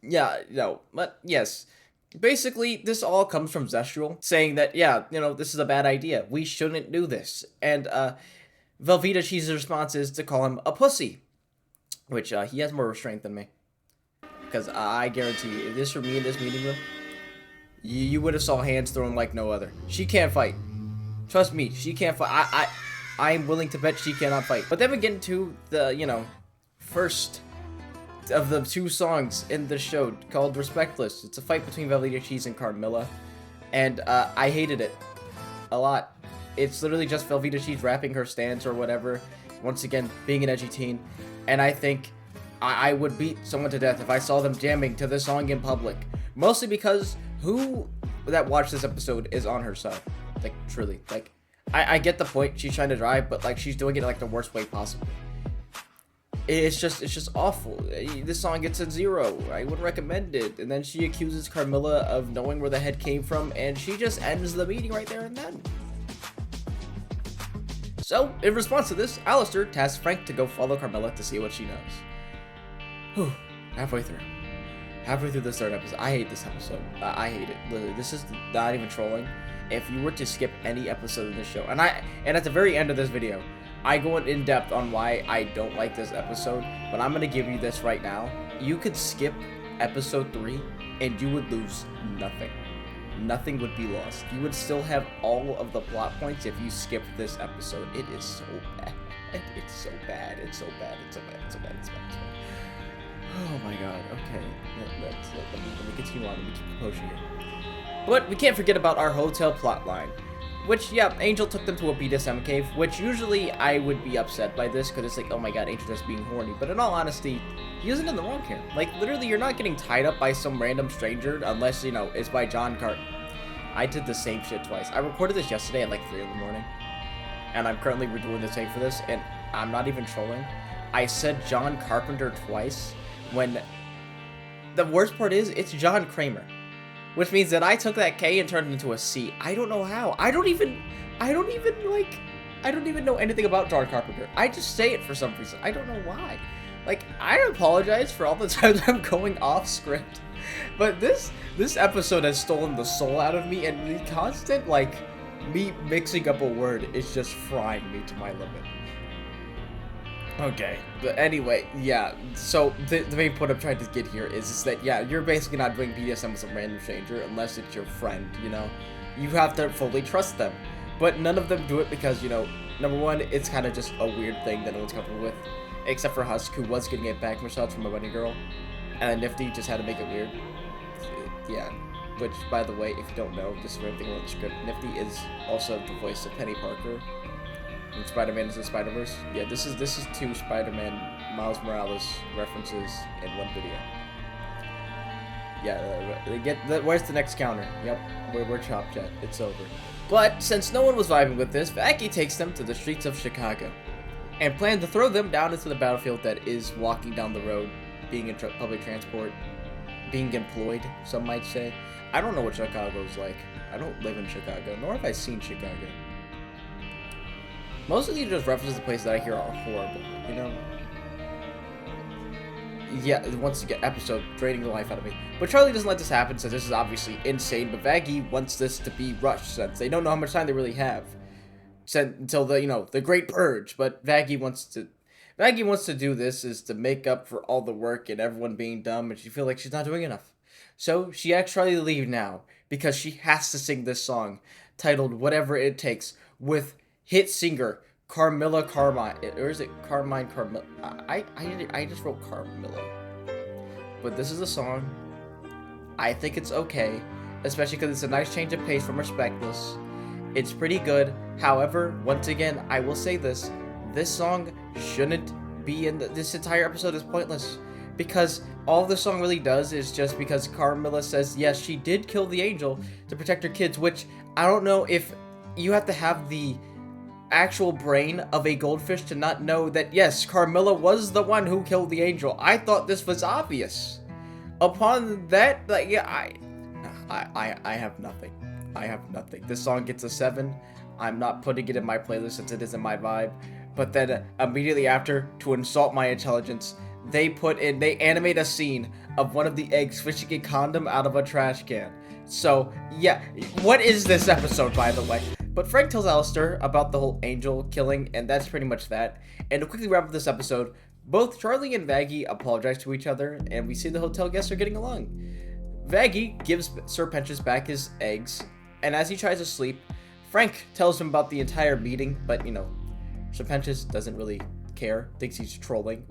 Yeah, no, but yes. Basically, this all comes from Zestral saying that, yeah, you know, this is a bad idea. We shouldn't do this. And Velveeta Cheese's response is to call him a pussy, which he has more restraint than me. Because I guarantee you, if this were me in this meeting room, you would have saw hands thrown like no other. She can't fight. Trust me, she can't fight. I'm willing to bet she cannot fight. But then we get into the, you know, first of the 2 songs in the show called Respectless. It's a fight between Velveeta Cheese and Carmilla, and I hated it a lot. It's literally just Velveeta Cheese rapping her stance or whatever, once again being an edgy teen, and I think I would beat someone to death if I saw them jamming to this song in public, mostly because who that watched this episode is on her side. Like, truly, like, I get the point, she's trying to drive, but like she's doing it like the worst way possible. It's just awful. This song gets a 0. I would recommend it. And then she accuses Carmilla of knowing where the head came from, and she just ends the meeting right there and then. So, in response to this, Alistair tasks Frank to go follow Carmilla to see what she knows. Whew, halfway through this 3rd episode. I hate this episode. I hate it. Literally, this is not even trolling. If you were to skip any episode of this show, and at the very end of this video, I go in depth on why I don't like this episode, but I'm gonna give you this right now. You could skip episode 3 and you would lose nothing. Nothing would be lost. You would still have all of the plot points if you skipped this episode. It is so bad. It's so bad. It's so bad. It's so bad. It's so bad. It's bad. It's bad. Oh my god. Okay. Let me continue on. Let me keep pushing it. But we can't forget about our hotel plotline. Which, yeah, Angel took them to a BDSM cave, which usually I would be upset by this, because it's like, oh my god, Angel just being horny. But in all honesty, he isn't in the wrong here. Like, literally, you're not getting tied up by some random stranger, unless, you know, it's by John Carpenter. I did the same shit twice. I recorded this yesterday at like 3 in the morning, and I'm currently redoing the tape for this, and I'm not even trolling. I said John Carpenter twice, when the worst part is, it's John Kramer. Which means that I took that K and turned it into a C. I don't know how. I don't even know anything about John Carpenter. I just say it for some reason. I don't know why. Like, I apologize for all the times I'm going off script. But this episode has stolen the soul out of me, and the constant, like, me mixing up a word is just frying me to my limit. Okay, but anyway, yeah, so the main point I'm trying to get here is that, yeah, you're basically not doing BDSM with some random stranger unless it's your friend, you know? You have to fully trust them. But none of them do it because, you know, number one, it's kind of just a weird thing that no one's comfortable with. Except for Husk, who was getting a back massage from a wedding girl. And Nifty just had to make it weird. Yeah, which, by the way, if you don't know, this is everything on the script, Nifty is also the voice of Penny Parker in Spider-Man Into the Spider-Verse. Yeah, this is 2 Spider-Man Miles Morales references in one video. Yeah, where's the next counter? Yep, we're Chop Chat. It's over. But since no one was vibing with this, Vacky takes them to the streets of Chicago and plans to throw them down into the battlefield that is walking down the road, being in public transport, being employed, some might say. I don't know what Chicago's like. I don't live in Chicago, nor have I seen Chicago. Most of these just references to places that I hear are horrible, you know? Yeah, once again, episode draining the life out of me. But Charlie doesn't let this happen, since this is obviously insane, but Vaggie wants this to be rushed, since they don't know how much time they really have. Until the, you know, the Great Purge, but Vaggie wants to do this is to make up for all the work and everyone being dumb, and she feels like she's not doing enough. So she asks Charlie to leave now, because she has to sing this song, titled Whatever It Takes, with hit singer Carmilla Carmine, or is it Carmine Carmilla? I just wrote Carmilla, but this is a song. I think it's okay, especially because it's a nice change of pace from Respectless. It's pretty good. However, once again, I will say this: this song shouldn't be in this entire episode is pointless, because all the song really does is just because Carmilla says yes, she did kill the angel to protect her kids, which I don't know if you have to have the. actual brain of a goldfish to not know that, yes, Carmilla was the one who killed the angel. I thought this was obvious. Upon that, like, yeah, I have nothing. I have nothing. This song gets a 7. I'm not putting it in my playlist since it isn't my vibe. But then immediately after, to insult my intelligence, they animate a scene of one of the eggs fishing a condom out of a trash can. So, yeah, what is this episode, by the way? But Frank tells Alistair about the whole angel killing, and that's pretty much that. And to quickly wrap up this episode, both Charlie and Vaggie apologize to each other, and we see the hotel guests are getting along. Vaggie gives Sir Pentious back his eggs, and as he tries to sleep, Frank tells him about the entire meeting, but, you know, Sir Pentious doesn't really care, thinks he's trolling,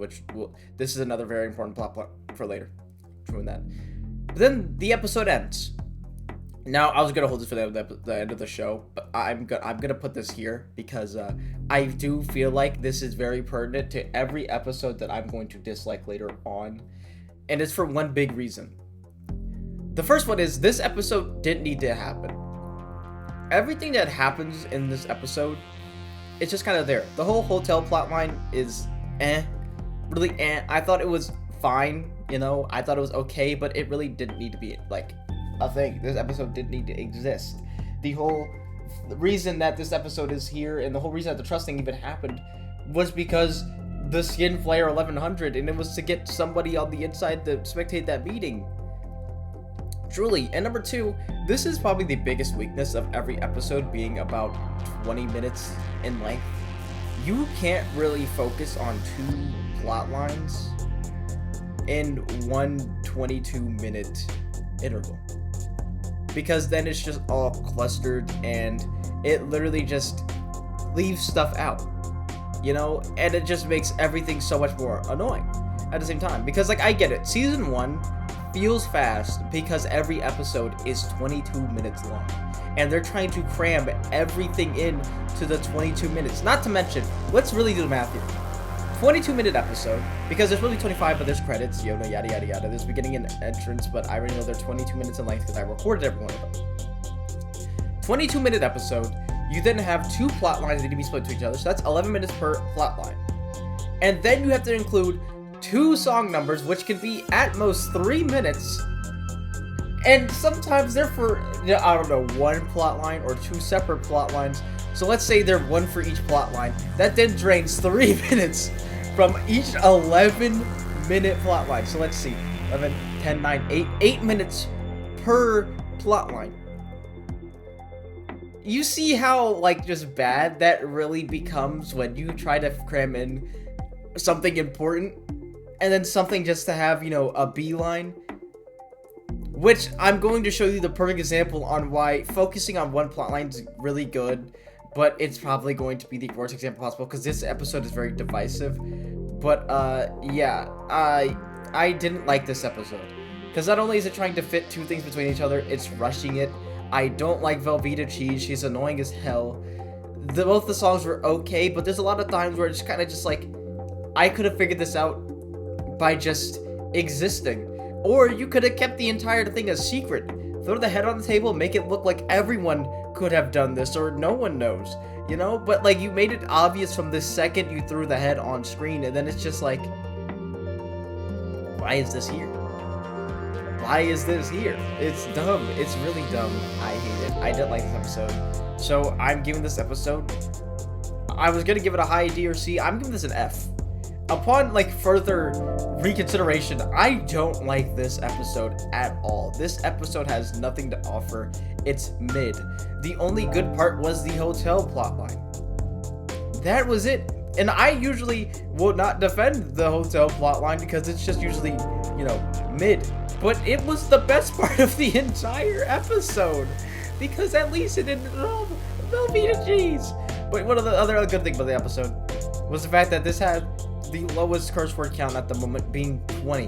this is another very important plot for later. True that. But then the episode ends. Now, I was gonna hold this for the end of the show, but I'm gonna put this here because I do feel like this is very pertinent to every episode that I'm going to dislike later on, and it's for one big reason. The first one is this episode didn't need to happen. Everything that happens in this episode, it's just kind of there. The whole hotel plotline is really I thought it was fine, you know, I thought it was okay, but it really didn't need to be like a thing. This episode didn't need to exist. The whole reason that this episode is here and the whole reason that the trust thing even happened was because the Skin Flare 1100, and it was to get somebody on the inside to spectate that meeting. Truly. And number 2, this is probably the biggest weakness of every episode being about 20 minutes in length. You can't really focus on 2 plot lines in one 22-minute interval, because then it's just all clustered and it literally just leaves stuff out, you know, and it just makes everything so much more annoying at the same time. Because, like, I get it, season 1 feels fast because every episode is 22 minutes long, and they're trying to cram everything in to the 22 minutes. Not to mention, let's really do the math here. 22-minute episode, because there's really 25, but there's credits, you know, yada yada yada. There's beginning and entrance, but I already know they're 22 minutes in length because I recorded every one of them. 22-minute episode, you then have 2 plot lines that need to be split to each other, so that's 11 minutes per plot line. And then you have to include 2 song numbers, which can be at most 3 minutes, and sometimes they're for, I don't know, 1 plot line or 2 separate plot lines. So let's say they're 1 for each plot line. That then drains 3 minutes from each 11-minute plot line. So let's see, 11, 10, 9, 8 minutes per plot line. You see how, like, just bad that really becomes when you try to cram in something important and then something just to have, you know, a beeline. Which I'm going to show you the perfect example on why focusing on 1 plotline is really good, but it's probably going to be the worst example possible because this episode is very divisive. But yeah, I didn't like this episode because not only is it trying to fit 2 things between each other, it's rushing it. I don't like Velveeta Cheese. She's annoying as hell. Both the songs were okay, but there's a lot of times where it's kind of just like, I could have figured this out by just existing. Or you could have kept the entire thing a secret. Throw the head on the table, make it look like everyone could have done this, or no one knows, you know? But, like, you made it obvious from the second you threw the head on screen, and then it's just like, why is this here? Why is this here? It's dumb. It's really dumb. I hate it. I didn't like this episode. So, I'm giving this episode, I was gonna give it a high D or C. I'm giving this an F. Upon, like, further reconsideration, I don't like this episode at all. This episode has nothing to offer. It's mid. The only good part was the hotel plotline. That was it. And I usually will not defend the hotel plotline because it's just usually, you know, mid. But it was the best part of the entire episode because at least it didn't involve Velveeta Cheese. But one of the other good things about the episode was the fact that this had the lowest curse word count at the moment, being 20.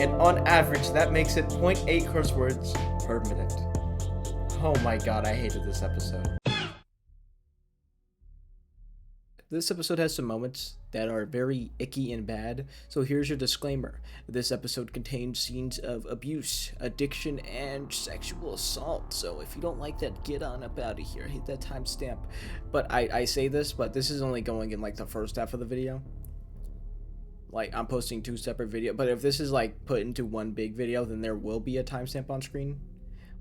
And on average, that makes it 0.8 curse words per minute. Oh my god, I hated this episode. this episode has some moments that are very icky and bad, so here's your disclaimer. This episode contains scenes of abuse, addiction, and sexual assault, so if you don't like that, get on up out of here, hit that timestamp. But I say this, but this is only going in like the first half of the video. Like, I'm posting 2 separate videos, but if this is like put into one big video, then there will be a timestamp on screen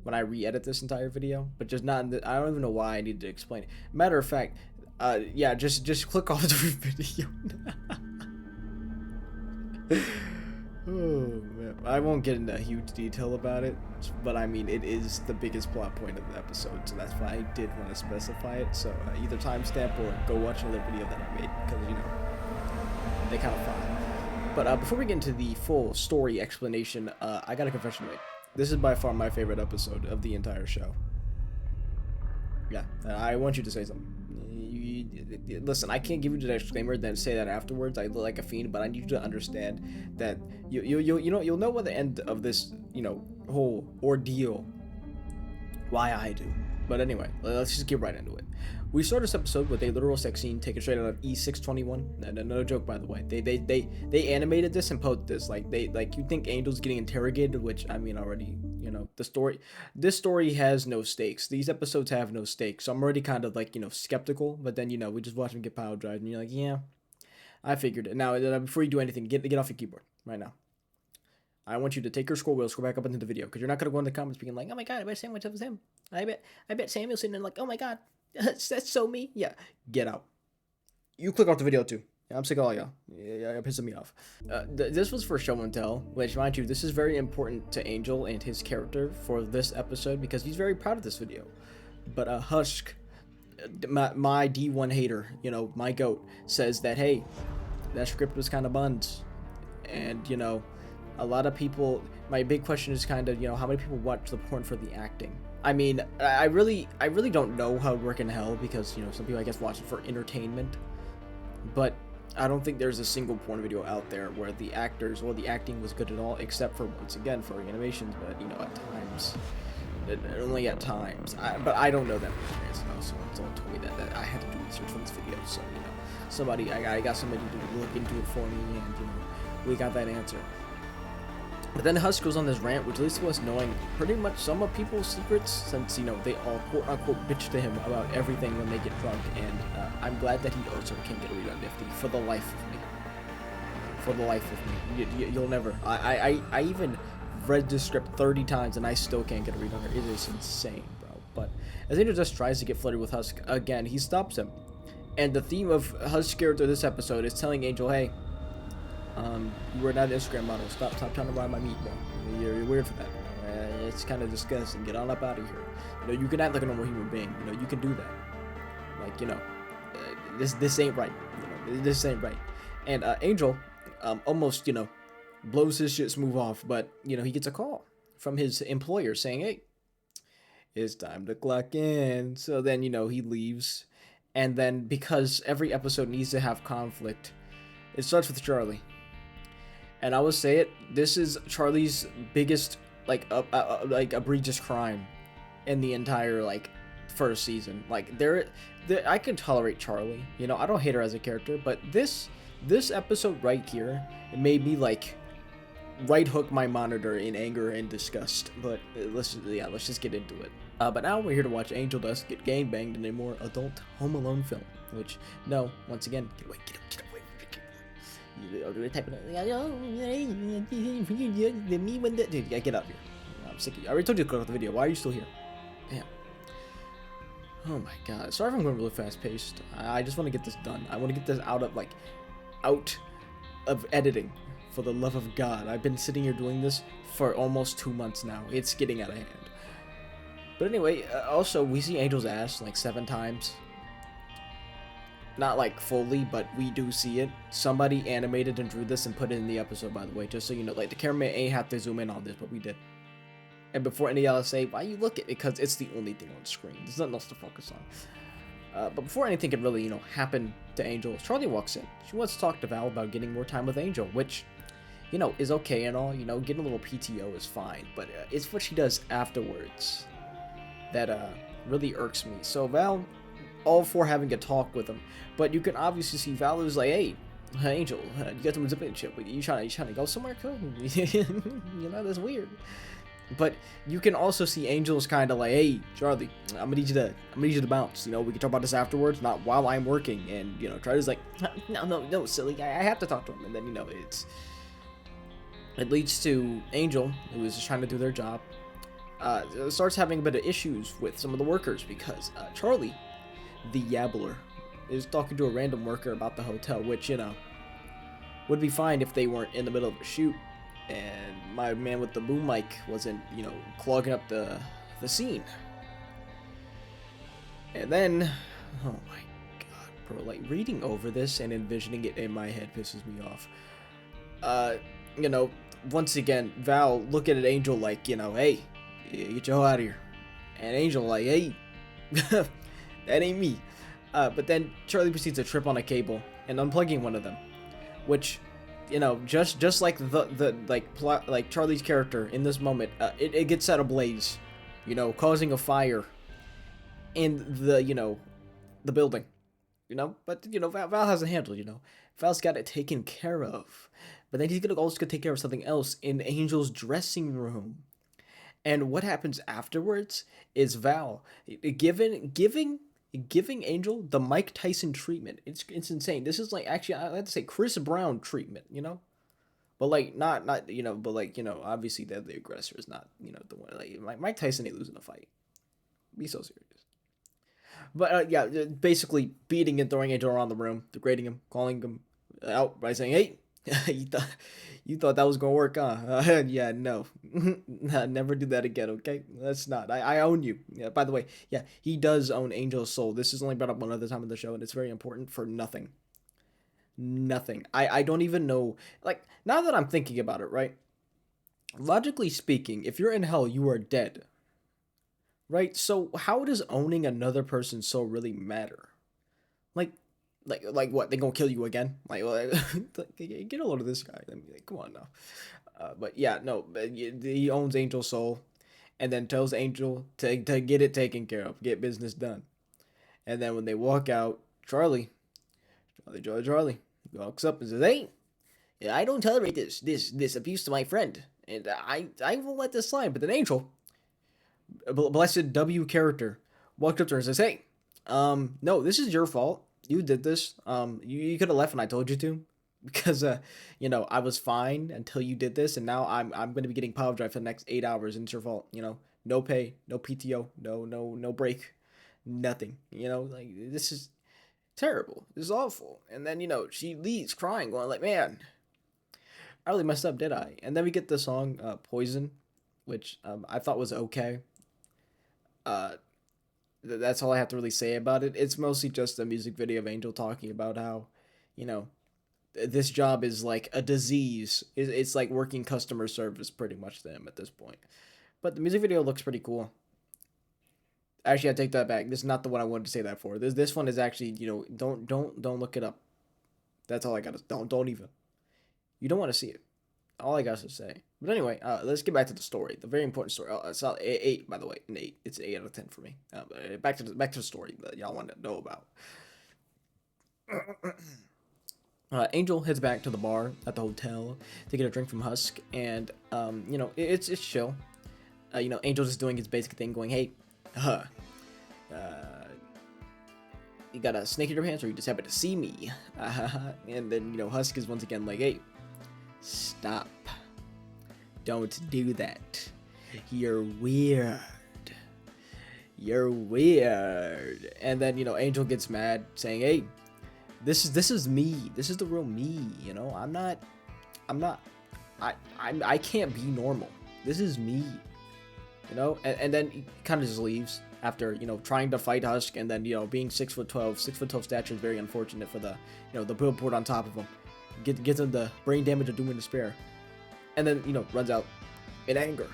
when I re-edit this entire video, but just not in the, I don't even know why I need to explain it. Matter of fact, yeah, just click off the video. Oh man, I won't get into huge detail about it, but I mean, it is the biggest plot point of the episode, so that's why I did want to specify it. So either timestamp or go watch another video that I made, because you know, they kind of fun. But before we get into the full story explanation, I got a confession to make. This is by far my favorite episode of the entire show. Yeah, I want you to say something. Listen, I can't give you the disclaimer then say that afterwards. I look like a fiend, but I need you to understand that you'll know by the end of this, you know, whole ordeal why I do. But anyway, let's just get right into it. We start this episode with a literal sex scene taken straight out of E621. No joke, by the way. They animated this and posted this. Like you think Angel's getting interrogated, which I mean already, you know, this story has no stakes. These episodes have no stakes. So I'm already kind of like, you know, skeptical, but then, you know, we just watch him get power drive and you're like, yeah, I figured it. Now, before you do anything, get off your keyboard right now. I want you to take your scroll wheel, scroll back up into the video, because you're not going to go in the comments being like, oh my god, I bet Samuel was him. I bet Samuel's sitting there like, oh my god, that's so me. Yeah, get out. You click off the video too. Yeah, I'm sick of all y'all. Yeah, you're pissing me off. This was for show and tell, which, mind you, this is very important to Angel and his character for this episode, because he's very proud of this video. But Husk, my D1 hater, you know, my goat, says that, hey, that script was kind of buns. And, you know, a lot of people, my big question is kind of, you know, how many people watch the porn for the acting? I mean, I really don't know how it work in hell, because, you know, some people, I guess, watch it for entertainment. But I don't think there's a single porn video out there where the actors or the acting was good at all, except for, once again, for animations, but, you know, at times. Only at times. But I don't know that much, you know, so someone told me that I had to do research for this video, so, you know, I got somebody to look into it for me, and, you know, we got that answer. But then Husk goes on this rant, which leads to us knowing pretty much some of people's secrets, since, you know, they all quote-unquote bitch to him about everything when they get drunk, and I'm glad that he also can't get a read on Nifty, for the life of me. For the life of me. You'll never. I even read this script 30 times, and I still can't get a read on her. It is insane, bro. But as Angel just tries to get flirty with Husk again, he stops him. And the theme of Husk's character this episode is telling Angel, hey, you are not an Instagram model. Stop trying to ride my meat, bro. You're weird for that. You know? It's kind of disgusting. Get on up out of here. You know, you can act like a normal human being. You know, you can do that. Like, you know, this ain't right. You know, this ain't right. And Angel, almost, you know, blows his shit smooth off. But, you know, he gets a call from his employer saying, hey, it's time to clock in. So then, you know, he leaves. And then, because every episode needs to have conflict, it starts with Charlie. And I will say it, this is Charlie's biggest, like egregious crime in the entire, like, first season. Like, I can tolerate Charlie, you know, I don't hate her as a character, but this episode right here, it made me, like, right hook my monitor in anger and disgust. But let's just get into it. But now we're here to watch Angel Dust get gangbanged in a more adult Home Alone film, which, no, once again, get away. Yeah, get out of here. I'm sick of you. I already told you to click off the video. Why are you still here? Damn. Oh my god. Sorry if I'm going really fast paced. I just want to get this done. I want to get this out of editing. For the love of God. I've been sitting here doing this for almost 2 months now. It's getting out of hand. But anyway, also, we see Angel's ass like 7 times. Not like fully, but we do see it. Somebody animated and drew this and put it in the episode, by the way, just so you know. Like, the cameraman ain't have to zoom in on this, but we did. And before any of y'all say, why you look at it? Because it's the only thing on screen. There's nothing else to focus on. But before anything can really, you know, happen to Angel, Charlie walks in. She wants to talk to Val about getting more time with Angel, which, you know, is okay and all. You know, getting a little PTO is fine. But it's what she does afterwards that really irks me. So Val all for having a talk with him. But you can obviously see Val is like, hey, Angel, you got some zip chip. You trying to go somewhere cool? You know, that's weird. But you can also see Angel's kind of like, hey, Charlie, I'm gonna need you to bounce. You know, we can talk about this afterwards, not while I'm working. And you know, Charlie's like, no, silly, I have to talk to him. And then you know, it leads to Angel, who is just trying to do their job, starts having a bit of issues with some of the workers because Charlie, the Yabbler, is talking to a random worker about the hotel, which, you know, would be fine if they weren't in the middle of a shoot and my man with the boom mic wasn't, you know, clogging up the scene. And then, oh my god, bro, like reading over this and envisioning it in my head pisses me off. You know, once again, Val look at an Angel like, you know, hey, get your hell out of here. And Angel like, hey, that ain't me. But then Charlie proceeds to trip on a cable and unplugging one of them, which, you know, just like like Charlie's character in this moment, it gets set ablaze, you know, causing a fire in the, you know, the building, you know. But you know, Val has a handle, you know. Val's got it taken care of, but then he's also gonna take care of something else in Angel's dressing room. And what happens afterwards is Val giving Angel the Mike Tyson treatment. It's insane. This is like, actually, I have to say Chris Brown treatment, you know? But like not you know, but like, you know, obviously the aggressor is not, you know, the one. Like Mike Tyson ain't losing a fight. Be so serious. But yeah, basically beating and throwing Angel around the room, degrading him, calling him out by saying, "Hey, you thought that was gonna work, huh? Yeah, no, never do that again. Okay, that's not. I own you. Yeah. By the way, yeah, he does own Angel's soul. This is only brought up one other time in the show, and it's very important for nothing. Nothing. I don't even know. Like, now that I'm thinking about it, right? Logically speaking, if you're in hell, you are dead. Right? So how does owning another person's soul really matter? Like what? They gonna kill you again? Like get a load of this guy. I mean, like, come on now. But yeah, no. He owns Angel's soul, and then tells Angel to get it taken care of, get business done. And then when they walk out, Charlie walks up and says, "Hey, I don't tolerate this abuse to my friend, and I will let this slide." But then Angel, a blessed W character, walked up to her and says, "Hey, no, this is your fault. You did this. You could have left when I told you to, because you know, I was fine until you did this, and now I'm going to be getting power drive for the next 8 hours, and it's your fault. You know, no pay, no PTO, no break, nothing. You know, like, this is terrible. This is awful." And then, you know, she leaves crying, going like, "Man, I really messed up, did I?" And then we get the song Poison, which I thought was okay. That's all I have to really say about it. It's mostly just a music video of Angel talking about how, you know, this job is like a disease. It's like working customer service pretty much to him at this point. But the music video looks pretty cool. Actually, I take that back. This is not the one I wanted to say that for. This one is actually, you know, don't look it up. That's all I got to, don't even. You don't want to see it. All I got to say. But anyway, let's get back to the story. The very important story. It's not 8, by the way. An 8. It's an 8 out of 10 for me. Back to the story that y'all want to know about. Angel heads back to the bar at the hotel to get a drink from Husk, and you know, it's chill. You know, Angel just doing his basic thing, going, "Hey, you got a snake in your pants, or you just happen to see me?" And then, you know, Husk is once again like, "Hey, stop. Don't do that. You're weird. You're weird." And then, you know, Angel gets mad, saying, "Hey, this is me. This is the real me. You know, I can't be normal. This is me." You know, and then he kind of just leaves after, you know, trying to fight Husk, and then, you know, being 6'12" stature is very unfortunate for the, you know, the billboard on top of him. Gets him the brain damage of doom and despair, and then, you know, runs out in anger.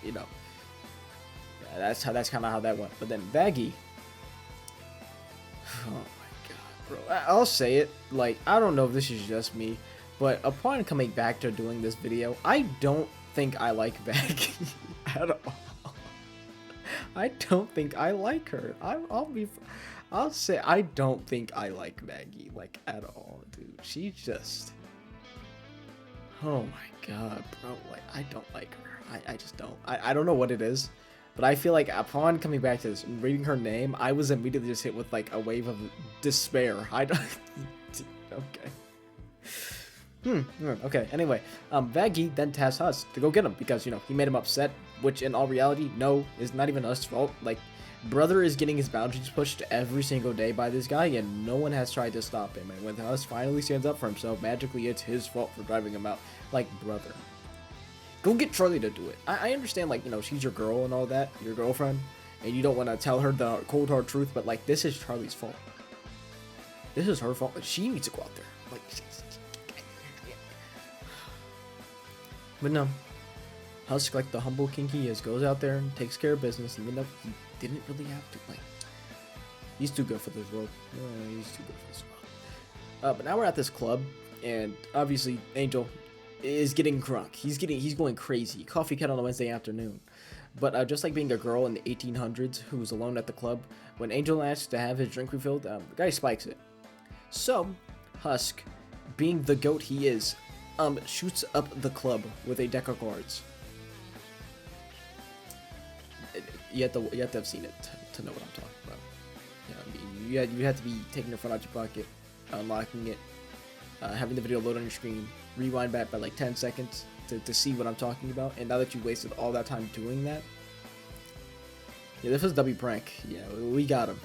You know, that's kind of how that went. But then Baggy, oh my god, bro, I'll say it, like, I don't know if this is just me, but upon coming back to doing this video, I don't think I like Baggy at all. I don't think I like her. I'll say I don't think I like Maggie like at all, dude. She's just, oh my god, bro. Like I don't like her. I just don't. I don't know what it is, but I feel like upon coming back to this and reading her name, I was immediately just hit with like a wave of despair. I don't. Okay. Okay, anyway, Vaggie then tasks Husk to go get him because, you know, he made him upset, which in all reality, no, is not even Husk's fault. Like, brother is getting his boundaries pushed every single day by this guy, and no one has tried to stop him. And when Husk finally stands up for himself, magically it's his fault for driving him out. Like, brother. Go get Charlie to do it. I understand, like, you know, she's your girl and all that, your girlfriend, and you don't want to tell her the cold hard truth, but, like, this is Charlie's fault. This is her fault. She needs to go out there. Like, but no, Husk, like the humble king he is, goes out there and takes care of business, even though he didn't really have to. Like, he's too good for this world. Yeah, he's too good for this world. But now we're at this club, and obviously Angel is getting drunk. He's going crazy. Coffee cat on a Wednesday afternoon. But just like being a girl in the 1800s who was alone at the club, when Angel asks to have his drink refilled, the guy spikes it. So Husk, being the goat he is, shoots up the club with a deck of cards. You have to have seen it to know what I'm talking about. You know, I mean, you had to be taking your phone out your pocket, unlocking it, having the video load on your screen, rewind back by like 10 seconds to see what I'm talking about. And now that you wasted all that time doing that, yeah, this was W prank. Yeah, we got him.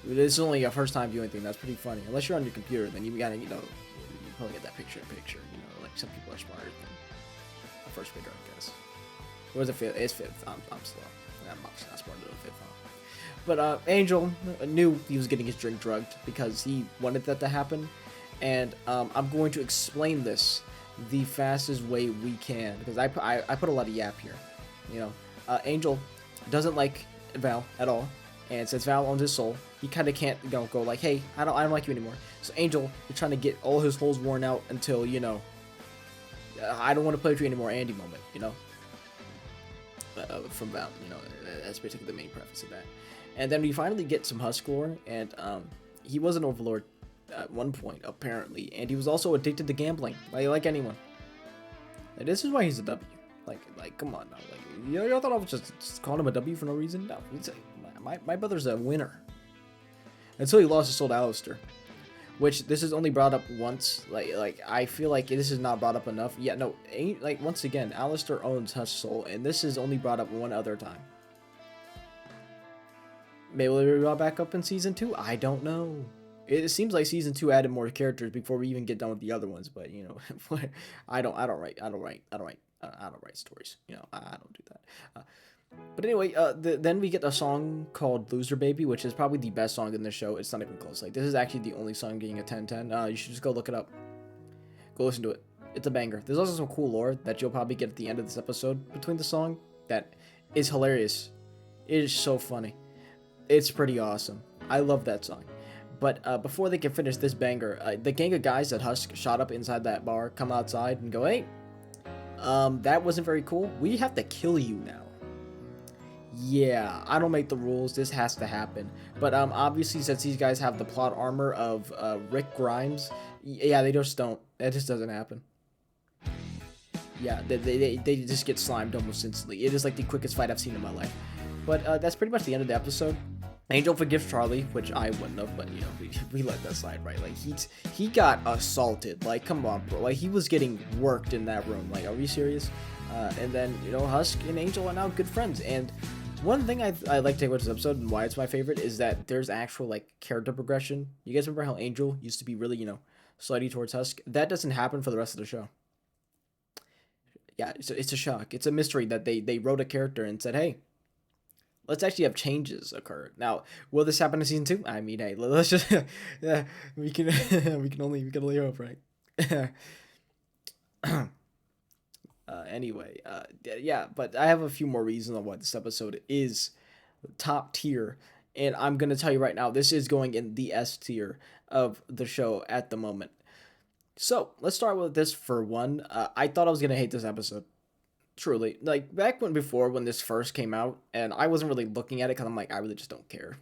This is only a first time viewing thing. That's pretty funny. Unless you're on your computer, then you gotta, you know, you probably get that picture in picture. You know, like some people are smarter than the first figure, I guess. Or is it fifth? It's fifth. I'm slow. I'm not smarter than fifth. But Angel knew he was getting his drink drugged because he wanted that to happen, and I'm going to explain this the fastest way we can because I put a lot of yap here. You know, Angel doesn't like Val at all. And since Val owns his soul, he kind of can't, you know, go like, hey, I don't like you anymore. So Angel is trying to get all his holes worn out until, you know, I don't want to play with you anymore, Andy moment, you know, from Val, you know, that's basically the main preface of that. And then we finally get some Husk lore, and he was an overlord at one point, apparently, and he was also addicted to gambling, like anyone. And this is why he's a W. Like, come on now, like, y'all thought I was just calling him a W for no reason? No, my brother's a winner. Until he lost his soul to Alistair. Which, this is only brought up once. Like I feel like this is not brought up enough. Yeah, no, like, once again, Alistair owns Husk's soul, and this is only brought up one other time. Maybe it'll be brought back up in Season 2? I don't know. It seems like Season 2 added more characters before we even get done with the other ones, but, you know, I don't write stories. You know, I don't do that. But anyway, then we get a song called Loser Baby, which is probably the best song in the show. It's not even close. Like, this is actually the only song getting a 10/10. You should just go look it up. Go listen to it. It's a banger. There's also some cool lore that you'll probably get at the end of this episode between the song that is hilarious. It is so funny. It's pretty awesome. I love that song. But before they can finish this banger, the gang of guys that Husk shot up inside that bar come outside and go, hey, that wasn't very cool. We have to kill you now. Yeah, I don't make the rules. This has to happen. But obviously, since these guys have the plot armor of Rick Grimes, yeah, they just don't. That just doesn't happen. Yeah, they just get slimed almost instantly. It is like the quickest fight I've seen in my life. But that's pretty much the end of the episode. Angel forgives Charlie, which I wouldn't have, but, you know, we let that slide, right? Like, he got assaulted. Like, come on, bro. Like, he was getting worked in that room. Like, are we serious? And then, you know, Husk and Angel are now good friends. And one thing I like to take with this episode and why it's my favorite is that there's actual, like, character progression. You guys remember how Angel used to be really, you know, slutty towards Husk? That doesn't happen for the rest of the show. Yeah, it's a shock. It's a mystery that they wrote a character and said, hey, let's actually have changes occur. Now, will this happen in Season 2? I mean, hey, let's just, yeah, we can only hope, right? Anyway, yeah, but I have a few more reasons on why this episode is top tier, and I'm gonna tell you right now, this is going in the S tier of the show at the moment. So let's start with this for one. I thought I was gonna hate this episode. Truly, like back when this first came out, and I wasn't really looking at it because I'm like, I really just don't care.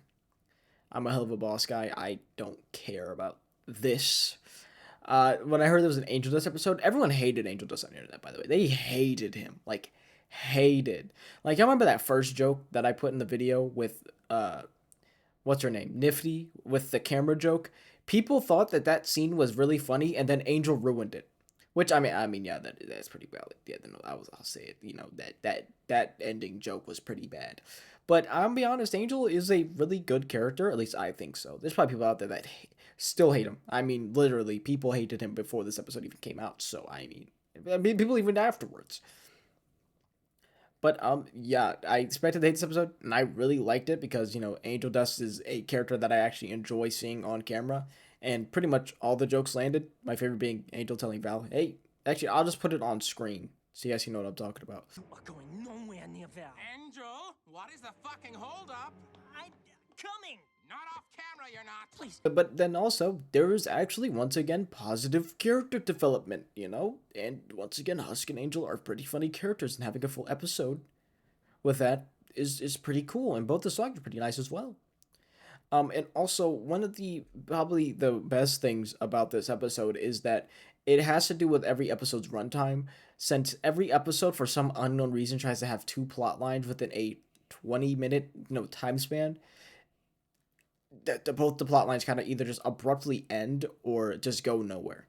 I'm a hell of a boss guy. I don't care about this. When I heard there was an Angel Dust episode, everyone hated Angel Dust on the internet. By the way, they hated him, like hated. Like I remember that first joke that I put in the video with what's her name, Nifty, with the camera joke. People thought that that scene was really funny, and then Angel ruined it. Which yeah, that's pretty valid. Yeah, no, I'll say it. You know that ending joke was pretty bad. But I'll be honest, Angel is a really good character. At least I think so. There's probably people out there that still hate him. I mean, literally, people hated him before this episode even came out. So I mean, people even afterwards. But yeah, I expected to hate this episode, and I really liked it because Angel Dust is a character that I actually enjoy seeing on camera, and pretty much all the jokes landed. My favorite being Angel telling Val, "Hey, actually, I'll just put it on screen so you guys can know what I'm talking about." Are going nowhere near Val. Angel, what is the fucking holdup? I'm coming. Not off camera, you're not. Please. But then also, there is actually once again positive character development, and once again, Husk and Angel are pretty funny characters, and having a full episode with that is pretty cool, and both the songs are pretty nice as well. And also one of the probably the best things about this episode is that it has to do with every episode's runtime, since every episode for some unknown reason tries to have two plot lines within a 20-minute time span. Both the plot lines kind of either just abruptly end or just go nowhere.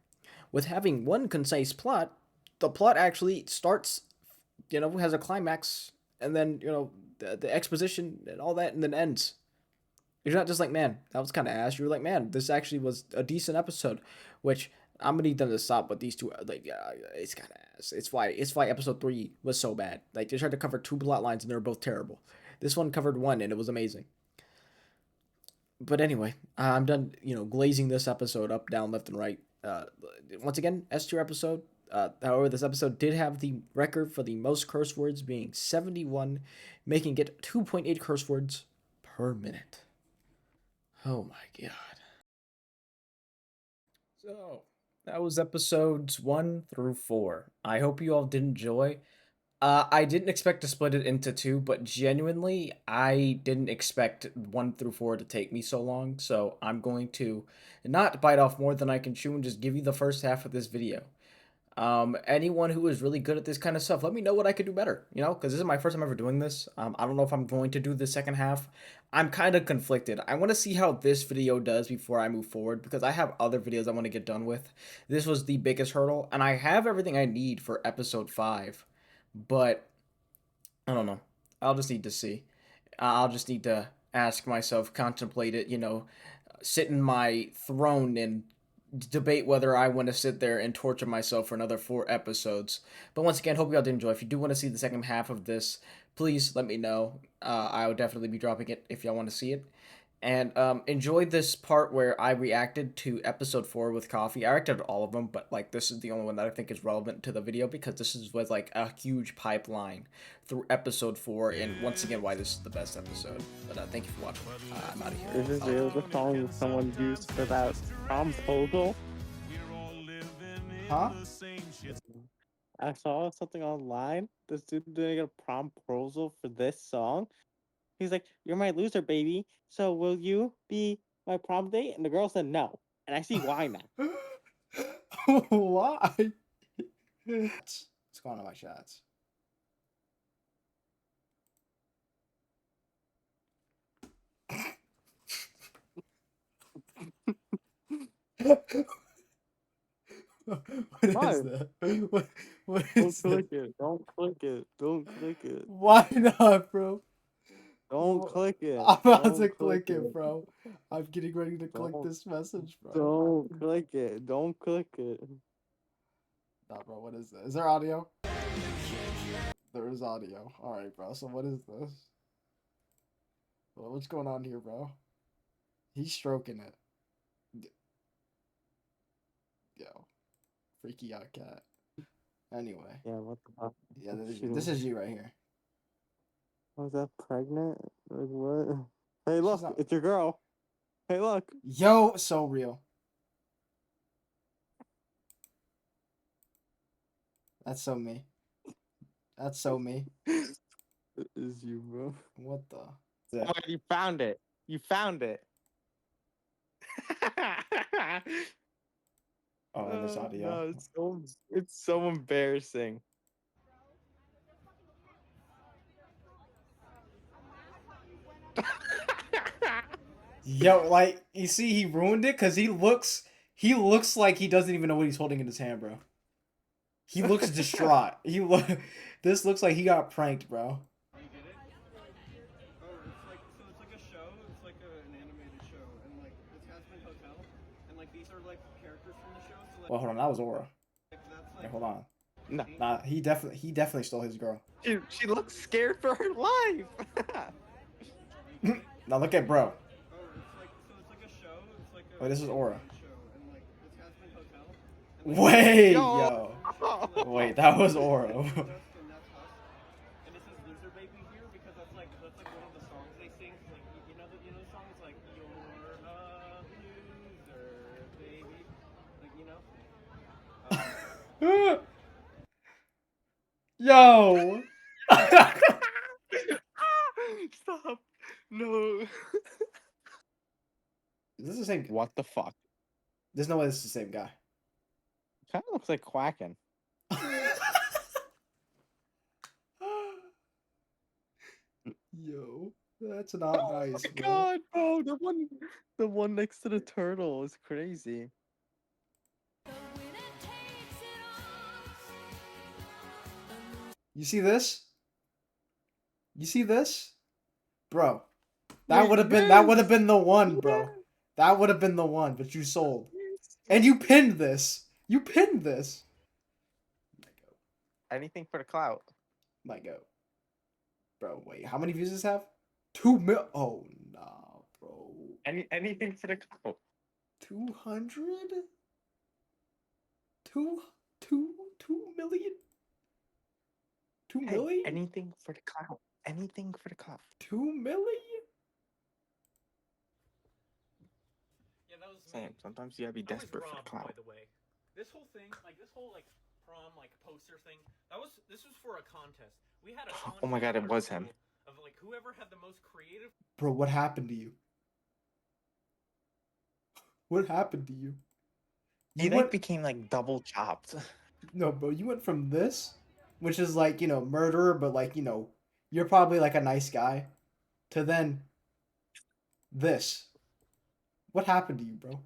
With having one concise plot, the plot actually starts, has a climax, and then the exposition and all that, and then ends. You're not just like, man, that was kind of ass. You're like, man, this actually was a decent episode, which I'm gonna need them to stop with these two. Like, it's kind of ass. It's why episode 3 was so bad. Like they tried to cover two plot lines and they were both terrible. This one covered one and it was amazing. But anyway, I'm done, glazing this episode up, down, left, and right. Once again, S-tier episode. However, this episode did have the record for the most curse words being 71, making it 2.8 curse words per minute. Oh my god. So, that was episodes 1 through 4. I hope you all did enjoy. I didn't expect to split it into 2, but genuinely, I didn't expect 1 through 4 to take me so long, so I'm going to not bite off more than I can chew and just give you the first half of this video. Anyone who is really good at this kind of stuff, let me know what I could do better, because this is my first time ever doing this. I don't know if I'm going to do the second half. I'm kind of conflicted. I want to see how this video does before I move forward, because I have other videos I want to get done with. This was the biggest hurdle, and I have everything I need for episode 5. But I don't know. I'll just need to see. I'll just need to ask myself, contemplate it, sit in my throne and debate whether I want to sit there and torture myself for another 4 episodes. But once again, hope y'all did enjoy. If you do want to see the second half of this, please let me know. I will definitely be dropping it if y'all want to see it. And enjoy this part where I reacted to episode 4 with Coffee. I reacted to all of them, but this is the only one that I think is relevant to the video because this was a huge pipeline through episode 4, and once again why this is the best episode. But thank you for watching. I'm out of here. Is this real? The song someone used for that proposal? Huh? I saw something online. This dude doing a proposal for this song. He's like, "You're my loser, baby. So will you be my prom date?" And the girl said no. And I see why now. Why? What's going on my shots? What is Why? that? What Don't is click that? it. Don't click it. Don't click it. Why not, bro? Don't click it. I'm about Don't to click it, bro. I'm getting ready to click Don't- this message, bro. Don't click it. Don't click it. Nah, bro, what is that? Is there audio? There is audio. Alright, bro. So what is this? What's going on here, bro? He's stroking it. Yo. Freaky out cat. Anyway. Yeah, what the fuck? Yeah, Shoot. this is you right here. Was that pregnant? Like what? Hey, look, not- it's your girl. Hey, look. Yo, so real. That's so me. That's so me. It is you, bro. What the? Oh, you found it. You found it. Oh, and this audio. No, it's so embarrassing. Yo, like you see, he ruined it because he looks like he doesn't even know what he's holding in his hand, bro. He looks distraught. This looks like he got pranked, bro. You get it? Oh, it's like a show. It's like an animated show, and like it's Hazbin Hotel, and like these are like characters from the show. So like, Well, hold on, that was Aura. that's Yeah, like hold on. No, Nah, he definitely stole his girl. she looks scared for her life. Now look at bro. oh, it's like a show. It's like a Wait, this is Aura. animated show, and like it's Hazbin Hotel. And, like, Wait, Yo. yo. Wait, that was Aura. and that's us. And it says "Loser Baby" here because that's like one of the songs they sing. Like you know the song is like "You're a loser, baby," like you know. Yo. Stop. No. Is this the same? What the fuck? There's no way this is the same guy. Kind of looks like Quacken. Yo, that's not nice, Oh my bro. god, bro, the one next to the turtle is crazy. You see this? You see this? Bro. That Wait, would have been the one, bro. That would have been the one, but you sold. And you pinned this. You pinned this. Anything for the clout. My go. Bro, wait, how many views does this have? 2 mil. Oh, nah, bro. Anything for the clout. 200? 2 million? 2 Hey, million? anything for the clout. Anything for the clout. 2 million? Yeah, that was Sam, sometimes you gotta be I was desperate for the robbed, clout. by the way. This whole thing, like this whole like prom like poster thing, this was for a contest. We had a contest Oh my god, at it our was him. school of like whoever had the most creative. Bro, what happened to you? What happened to you? He You like went became like double chopped. No, bro, you went from this, which is like, murderer, but like, you're probably like a nice guy, to then this. What happened to you, bro?